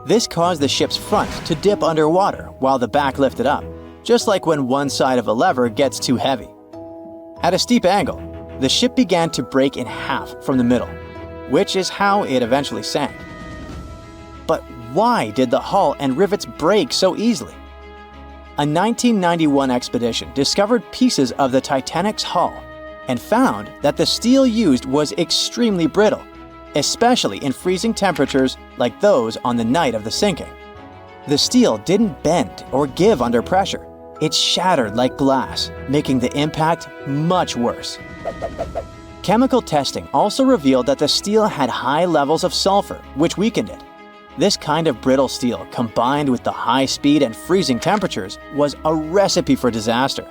This caused the ship's front to dip underwater while the back lifted up, just like when one side of a lever gets too heavy. At a steep angle, the ship began to break in half from the middle, which is how it eventually sank. But why did the hull and rivets break so easily? A 1991 expedition discovered pieces of the Titanic's hull and found that the steel used was extremely brittle, especially in freezing temperatures like those on the night of the sinking. The steel didn't bend or give under pressure. It shattered like glass, making the impact much worse. Chemical testing also revealed that the steel had high levels of sulfur, which weakened it. This kind of brittle steel, combined with the high speed and freezing temperatures, was a recipe for disaster.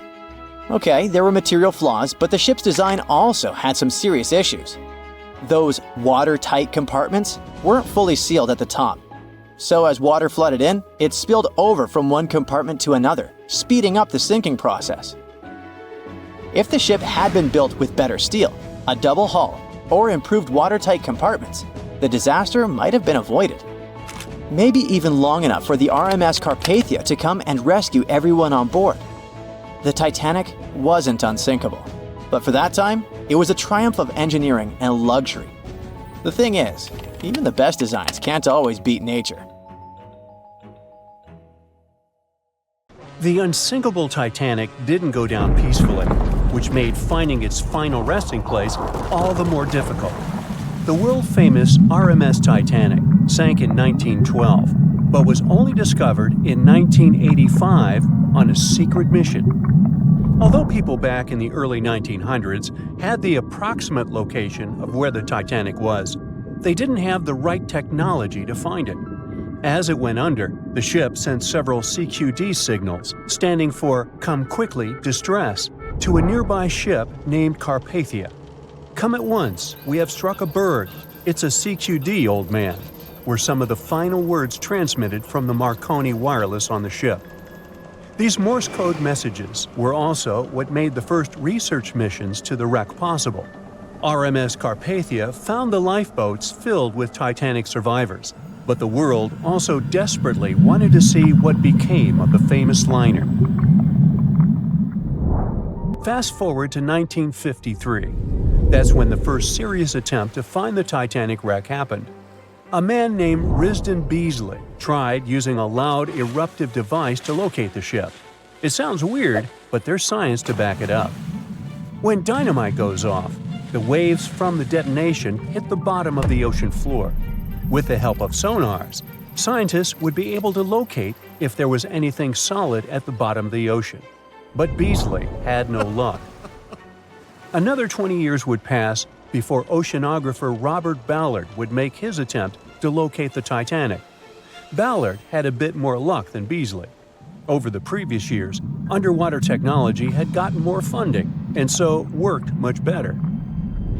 Okay, there were material flaws, but the ship's design also had some serious issues. Those watertight compartments weren't fully sealed at the top. So as water flooded in, it spilled over from one compartment to another, speeding up the sinking process. If the ship had been built with better steel, a double hull, or improved watertight compartments, the disaster might have been avoided. Maybe even long enough for the RMS Carpathia to come and rescue everyone on board. The Titanic wasn't unsinkable, but for that time, it was a triumph of engineering and luxury. The thing is, even the best designs can't always beat nature. The unsinkable Titanic didn't go down peacefully, which made finding its final resting place all the more difficult. The world-famous RMS Titanic sank in 1912, but was only discovered in 1985 on a secret mission. Although people back in the early 1900s had the approximate location of where the Titanic was, they didn't have the right technology to find it. As it went under, the ship sent several CQD signals, standing for Come Quickly, Distress, to a nearby ship named Carpathia. Come at once, we have struck a berg. It's a CQD, old man, were some of the final words transmitted from the Marconi wireless on the ship. These Morse code messages were also what made the first research missions to the wreck possible. RMS Carpathia found the lifeboats filled with Titanic survivors, but the world also desperately wanted to see what became of the famous liner. Fast forward to 1953. That's when the first serious attempt to find the Titanic wreck happened. A man named Risdon Beasley tried using a loud eruptive device to locate the ship. It sounds weird, but there's science to back it up. When dynamite goes off, the waves from the detonation hit the bottom of the ocean floor. With the help of sonars, scientists would be able to locate if there was anything solid at the bottom of the ocean. But Beasley had no luck. Another 20 years would pass before oceanographer Robert Ballard would make his attempt to locate the Titanic. Ballard had a bit more luck than Beasley. Over the previous years, underwater technology had gotten more funding and so worked much better.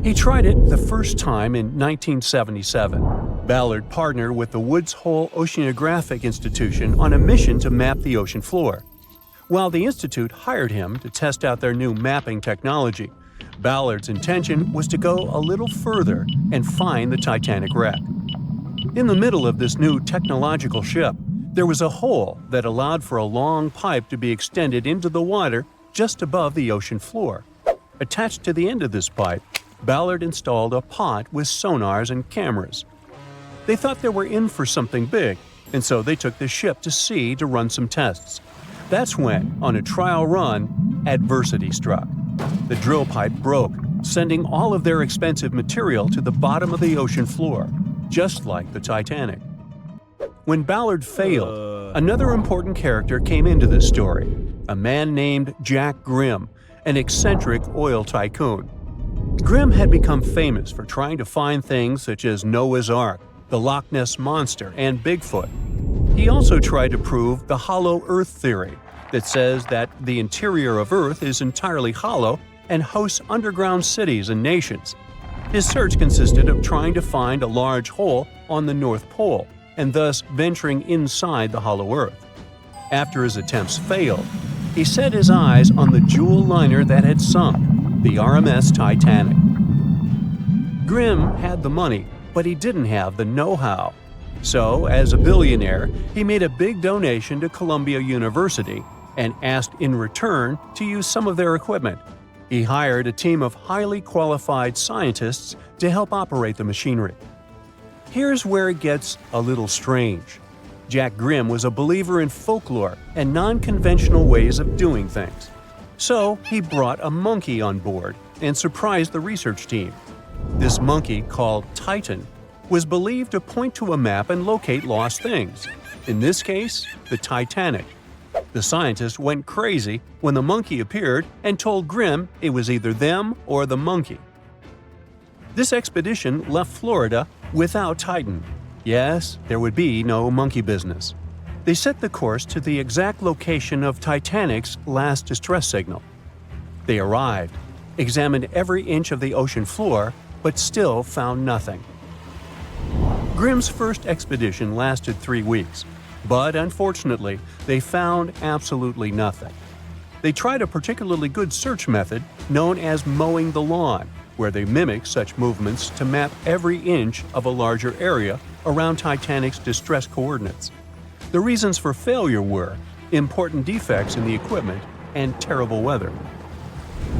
He tried it the first time in 1977. Ballard partnered with the Woods Hole Oceanographic Institution on a mission to map the ocean floor. While the institute hired him to test out their new mapping technology, Ballard's intention was to go a little further and find the Titanic wreck. In the middle of this new technological ship, there was a hole that allowed for a long pipe to be extended into the water just above the ocean floor. Attached to the end of this pipe, Ballard installed a pod with sonars and cameras. They thought they were in for something big, and so they took the ship to sea to run some tests. That's when, on a trial run, adversity struck. The drill pipe broke, sending all of their expensive material to the bottom of the ocean floor, just like the Titanic. When Ballard failed, another important character came into this story, a man named Jack Grimm, an eccentric oil tycoon. Grimm had become famous for trying to find things such as Noah's Ark, the Loch Ness Monster, and Bigfoot. He also tried to prove the hollow Earth theory, that says that the interior of Earth is entirely hollow and hosts underground cities and nations. His search consisted of trying to find a large hole on the North Pole, and thus venturing inside the hollow Earth. After his attempts failed, he set his eyes on the jewel liner that had sunk, the RMS Titanic. Grimm had the money, but he didn't have the know-how. So, as a billionaire, he made a big donation to Columbia University and asked in return to use some of their equipment. He hired a team of highly qualified scientists to help operate the machinery. Here's where it gets a little strange. Jack Grimm was a believer in folklore and non-conventional ways of doing things. So he brought a monkey on board and surprised the research team. This monkey, called Titan, was believed to point to a map and locate lost things. In this case, the Titanic. The scientist went crazy when the monkey appeared and told Grimm it was either them or the monkey. This expedition left Florida without Titan. Yes, there would be no monkey business. They set the course to the exact location of Titanic's last distress signal. They arrived, examined every inch of the ocean floor, but still found nothing. Grimm's first expedition lasted 3 weeks, but unfortunately, they found absolutely nothing. They tried a particularly good search method known as mowing the lawn, where they mimic such movements to map every inch of a larger area around Titanic's distress coordinates. The reasons for failure were important defects in the equipment and terrible weather.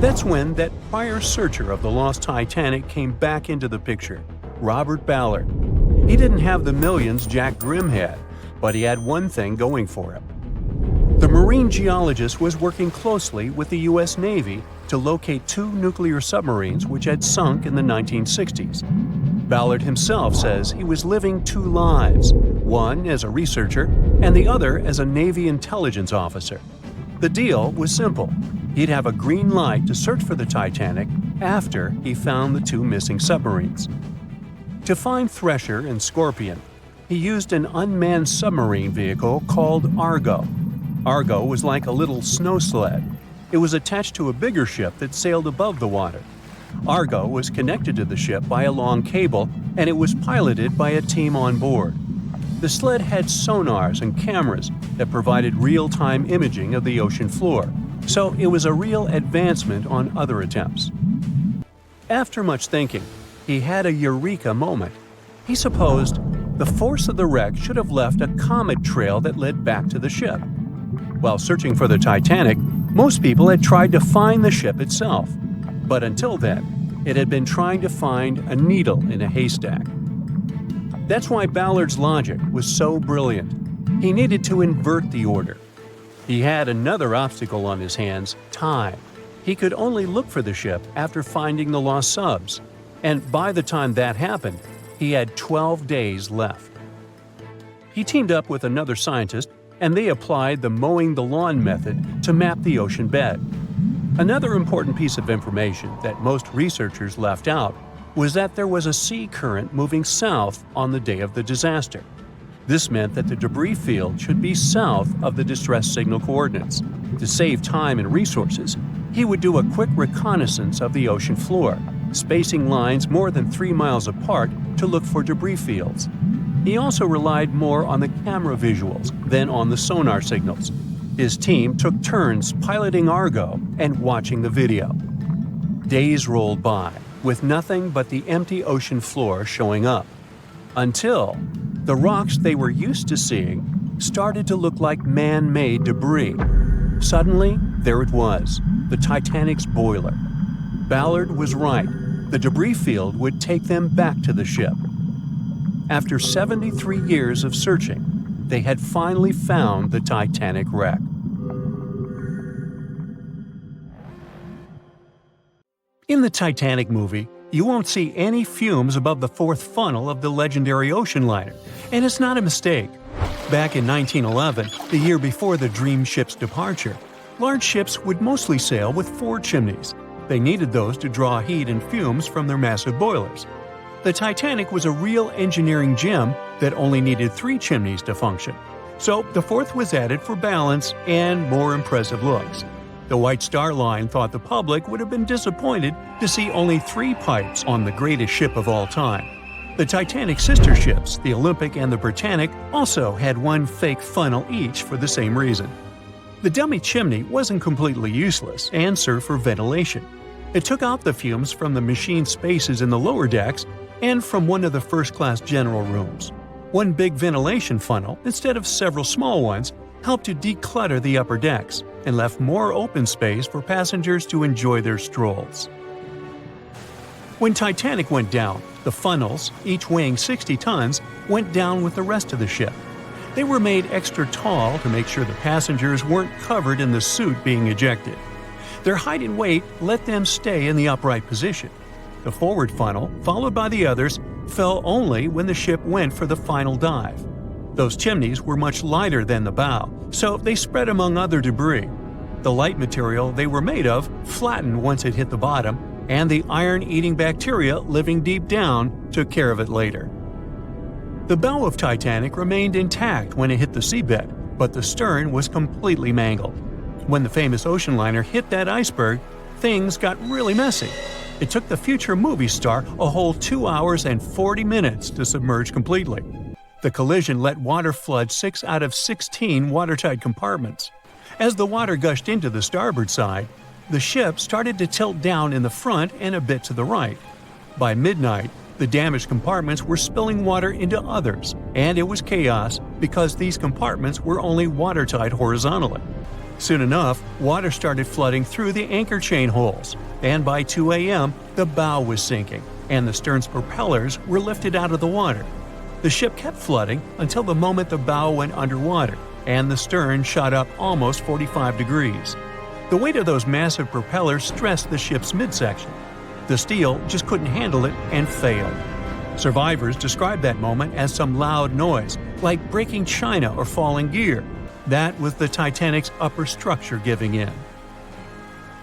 That's when that prior searcher of the lost Titanic came back into the picture, Robert Ballard. He didn't have the millions Jack Grimm had, but he had one thing going for him. The marine geologist was working closely with the U.S. Navy to locate 2 nuclear submarines which had sunk in the 1960s. Ballard himself says he was living 2 lives, one as a researcher and the other as a Navy intelligence officer. The deal was simple. He'd have a green light to search for the Titanic after he found the 2 missing submarines. To find Thresher and Scorpion, he used an unmanned submarine vehicle called Argo. Argo was like a little snow sled. It was attached to a bigger ship that sailed above the water. Argo was connected to the ship by a long cable, and it was piloted by a team on board. The sled had sonars and cameras that provided real-time imaging of the ocean floor, so it was a real advancement on other attempts. After much thinking, he had a eureka moment. He supposed the force of the wreck should have left a comet trail that led back to the ship. While searching for the Titanic, most people had tried to find the ship itself. But until then, it had been trying to find a needle in a haystack. That's why Ballard's logic was so brilliant. He needed to invert the order. He had another obstacle on his hands: time. He could only look for the ship after finding the lost subs. And by the time that happened, he had 12 days left. He teamed up with another scientist, and they applied the mowing the lawn method to map the ocean bed. Another important piece of information that most researchers left out was that there was a sea current moving south on the day of the disaster. This meant that the debris field should be south of the distress signal coordinates. To save time and resources, he would do a quick reconnaissance of the ocean floor, spacing lines more than 3 miles apart to look for debris fields. He also relied more on the camera visuals than on the sonar signals. His team took turns piloting Argo and watching the video. Days rolled by, with nothing but the empty ocean floor showing up. Until the rocks they were used to seeing started to look like man-made debris. Suddenly, there it was, the Titanic's boiler. Ballard was right. The debris field would take them back to the ship. After 73 years of searching, they had finally found the Titanic wreck. In the Titanic movie, you won't see any fumes above the 4th funnel of the legendary ocean liner, and it's not a mistake. Back in 1911, the year before the Dream ship's departure, large ships would mostly sail with 4 chimneys. They needed those to draw heat and fumes from their massive boilers. The Titanic was a real engineering gem that only needed 3 chimneys to function. So the 4th was added for balance and more impressive looks. The White Star Line thought the public would have been disappointed to see only 3 pipes on the greatest ship of all time. The Titanic's sister ships, the Olympic and the Britannic, also had 1 fake funnel each for the same reason. The dummy chimney wasn't completely useless and served for ventilation. It took out the fumes from the machine spaces in the lower decks and from one of the first-class general rooms. 1 big ventilation funnel, instead of several small ones, helped to declutter the upper decks and left more open space for passengers to enjoy their strolls. When Titanic went down, the funnels, each weighing 60 tons, went down with the rest of the ship. They were made extra tall to make sure the passengers weren't covered in the soot being ejected. Their height and weight let them stay in the upright position. The forward funnel, followed by the others, fell only when the ship went for the final dive. Those chimneys were much lighter than the bow, so they spread among other debris. The light material they were made of flattened once it hit the bottom, and the iron-eating bacteria living deep down took care of it later. The bow of Titanic remained intact when it hit the seabed, but the stern was completely mangled. When the famous ocean liner hit that iceberg, things got really messy. It took the future movie star a whole 2 hours and 40 minutes to submerge completely. The collision let water flood 6 out of 16 watertight compartments. As the water gushed into the starboard side, the ship started to tilt down in the front and a bit to the right. By midnight, the damaged compartments were spilling water into others, and it was chaos because these compartments were only watertight horizontally. Soon enough, water started flooding through the anchor chain holes, and by 2 a.m., the bow was sinking, and the stern's propellers were lifted out of the water. The ship kept flooding until the moment the bow went underwater, and the stern shot up almost 45 degrees. The weight of those massive propellers stressed the ship's midsection. The steel just couldn't handle it and failed. Survivors described that moment as some loud noise, like breaking china or falling gear. That was the Titanic's upper structure giving in.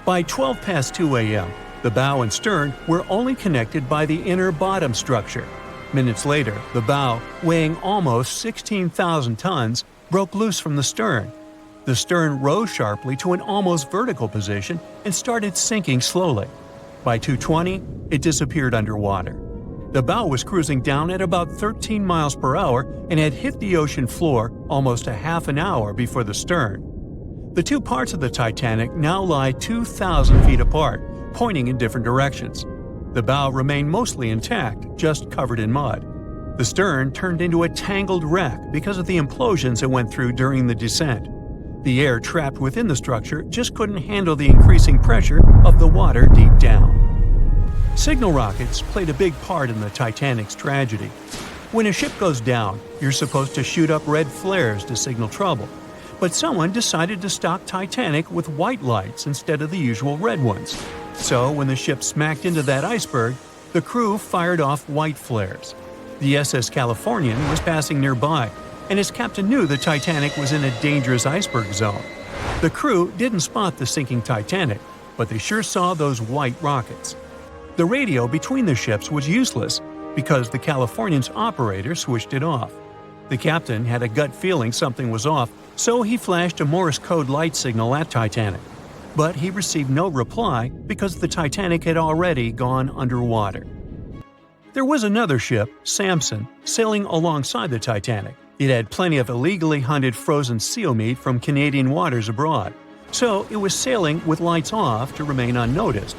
By 12 past 2 a.m., the bow and stern were only connected by the inner bottom structure. Minutes later, the bow, weighing almost 16,000 tons, broke loose from the stern. The stern rose sharply to an almost vertical position and started sinking slowly. By 2:20, it disappeared underwater. The bow was cruising down at about 13 miles per hour and had hit the ocean floor almost a half an hour before the stern. The 2 parts of the Titanic now lie 2,000 feet apart, pointing in different directions. The bow remained mostly intact, just covered in mud. The stern turned into a tangled wreck because of the implosions it went through during the descent. The air trapped within the structure just couldn't handle the increasing pressure of the water deep down. Signal rockets played a big part in the Titanic's tragedy. When a ship goes down, you're supposed to shoot up red flares to signal trouble. But someone decided to stock Titanic with white lights instead of the usual red ones. So when the ship smacked into that iceberg, the crew fired off white flares. The SS Californian was passing nearby, and his captain knew the Titanic was in a dangerous iceberg zone. The crew didn't spot the sinking Titanic, but they sure saw those white rockets. The radio between the ships was useless because the Californian's operator switched it off. The captain had a gut feeling something was off, so he flashed a Morse code light signal at Titanic. But he received no reply because the Titanic had already gone underwater. There was another ship, Samson, sailing alongside the Titanic. It had plenty of illegally hunted frozen seal meat from Canadian waters abroad, so it was sailing with lights off to remain unnoticed.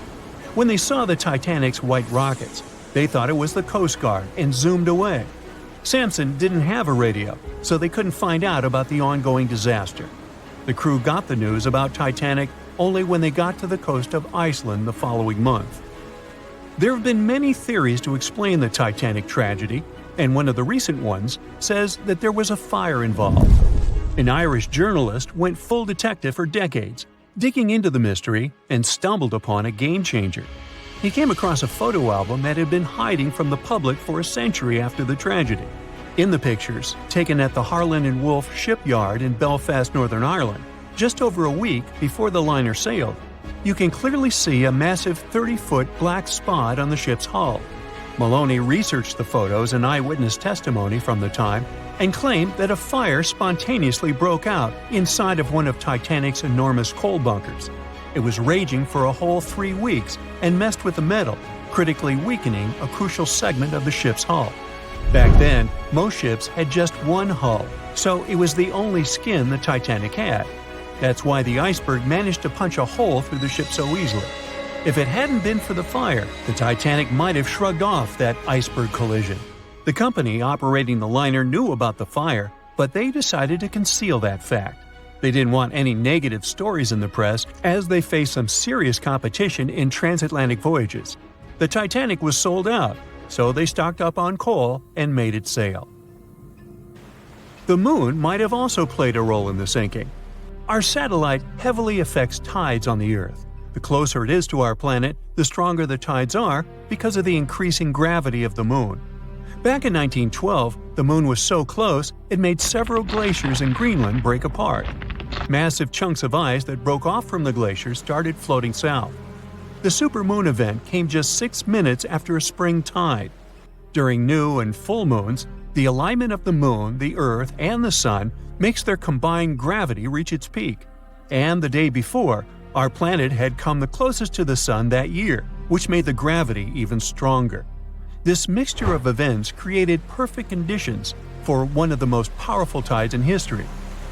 When they saw the Titanic's white rockets, they thought it was the Coast Guard and zoomed away. Samson didn't have a radio, so they couldn't find out about the ongoing disaster. The crew got the news about Titanic only when they got to the coast of Iceland the following month. There have been many theories to explain the Titanic tragedy, and one of the recent ones says that there was a fire involved. An Irish journalist went full detective for decades, digging into the mystery, and stumbled upon a game-changer. He came across a photo album that had been hiding from the public for a century after the tragedy. In the pictures, taken at the Harland and Wolff shipyard in Belfast, Northern Ireland, just over a week before the liner sailed, you can clearly see a massive 30-foot black spot on the ship's hull. Maloney researched the photos and eyewitness testimony from the time and claimed that a fire spontaneously broke out inside of one of Titanic's enormous coal bunkers. It was raging for a whole 3 weeks and messed with the metal, critically weakening a crucial segment of the ship's hull. Back then, most ships had just one hull, so it was the only skin the Titanic had. That's why the iceberg managed to punch a hole through the ship so easily. If it hadn't been for the fire, the Titanic might have shrugged off that iceberg collision. The company operating the liner knew about the fire, but they decided to conceal that fact. They didn't want any negative stories in the press as they faced some serious competition in transatlantic voyages. The Titanic was sold out, so they stocked up on coal and made it sail. The moon might have also played a role in the sinking. Our satellite heavily affects tides on the Earth. The closer it is to our planet, the stronger the tides are because of the increasing gravity of the moon. Back in 1912, the moon was so close it made several glaciers in Greenland break apart. Massive chunks of ice that broke off from the glaciers started floating south. The supermoon event came just 6 minutes after a spring tide. During new and full moons, the alignment of the moon, the Earth, and the Sun makes their combined gravity reach its peak. And the day before, our planet had come the closest to the Sun that year, which made the gravity even stronger. This mixture of events created perfect conditions for one of the most powerful tides in history.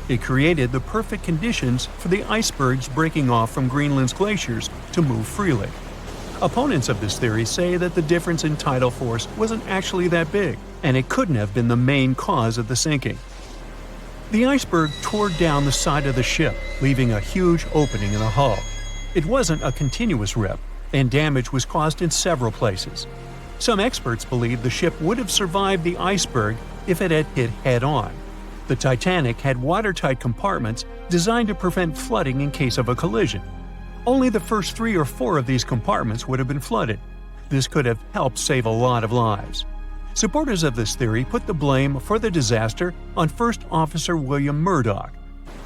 It created the perfect conditions for the icebergs breaking off from Greenland's glaciers to move freely. Opponents of this theory say that the difference in tidal force wasn't actually that big, and it couldn't have been the main cause of the sinking. The iceberg tore down the side of the ship, leaving a huge opening in the hull. It wasn't a continuous rip, and damage was caused in several places. Some experts believe the ship would have survived the iceberg if it had hit head-on. The Titanic had watertight compartments designed to prevent flooding in case of a collision. Only the first 3 or 4 of these compartments would have been flooded. This could have helped save a lot of lives. Supporters of this theory put the blame for the disaster on First Officer William Murdoch.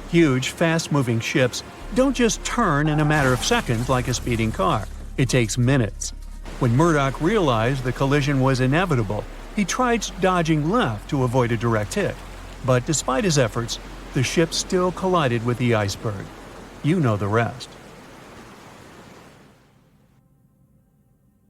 Huge, fast-moving ships don't just turn in a matter of seconds like a speeding car. It takes minutes. When Murdoch realized the collision was inevitable, he tried dodging left to avoid a direct hit. But despite his efforts, the ship still collided with the iceberg. You know the rest.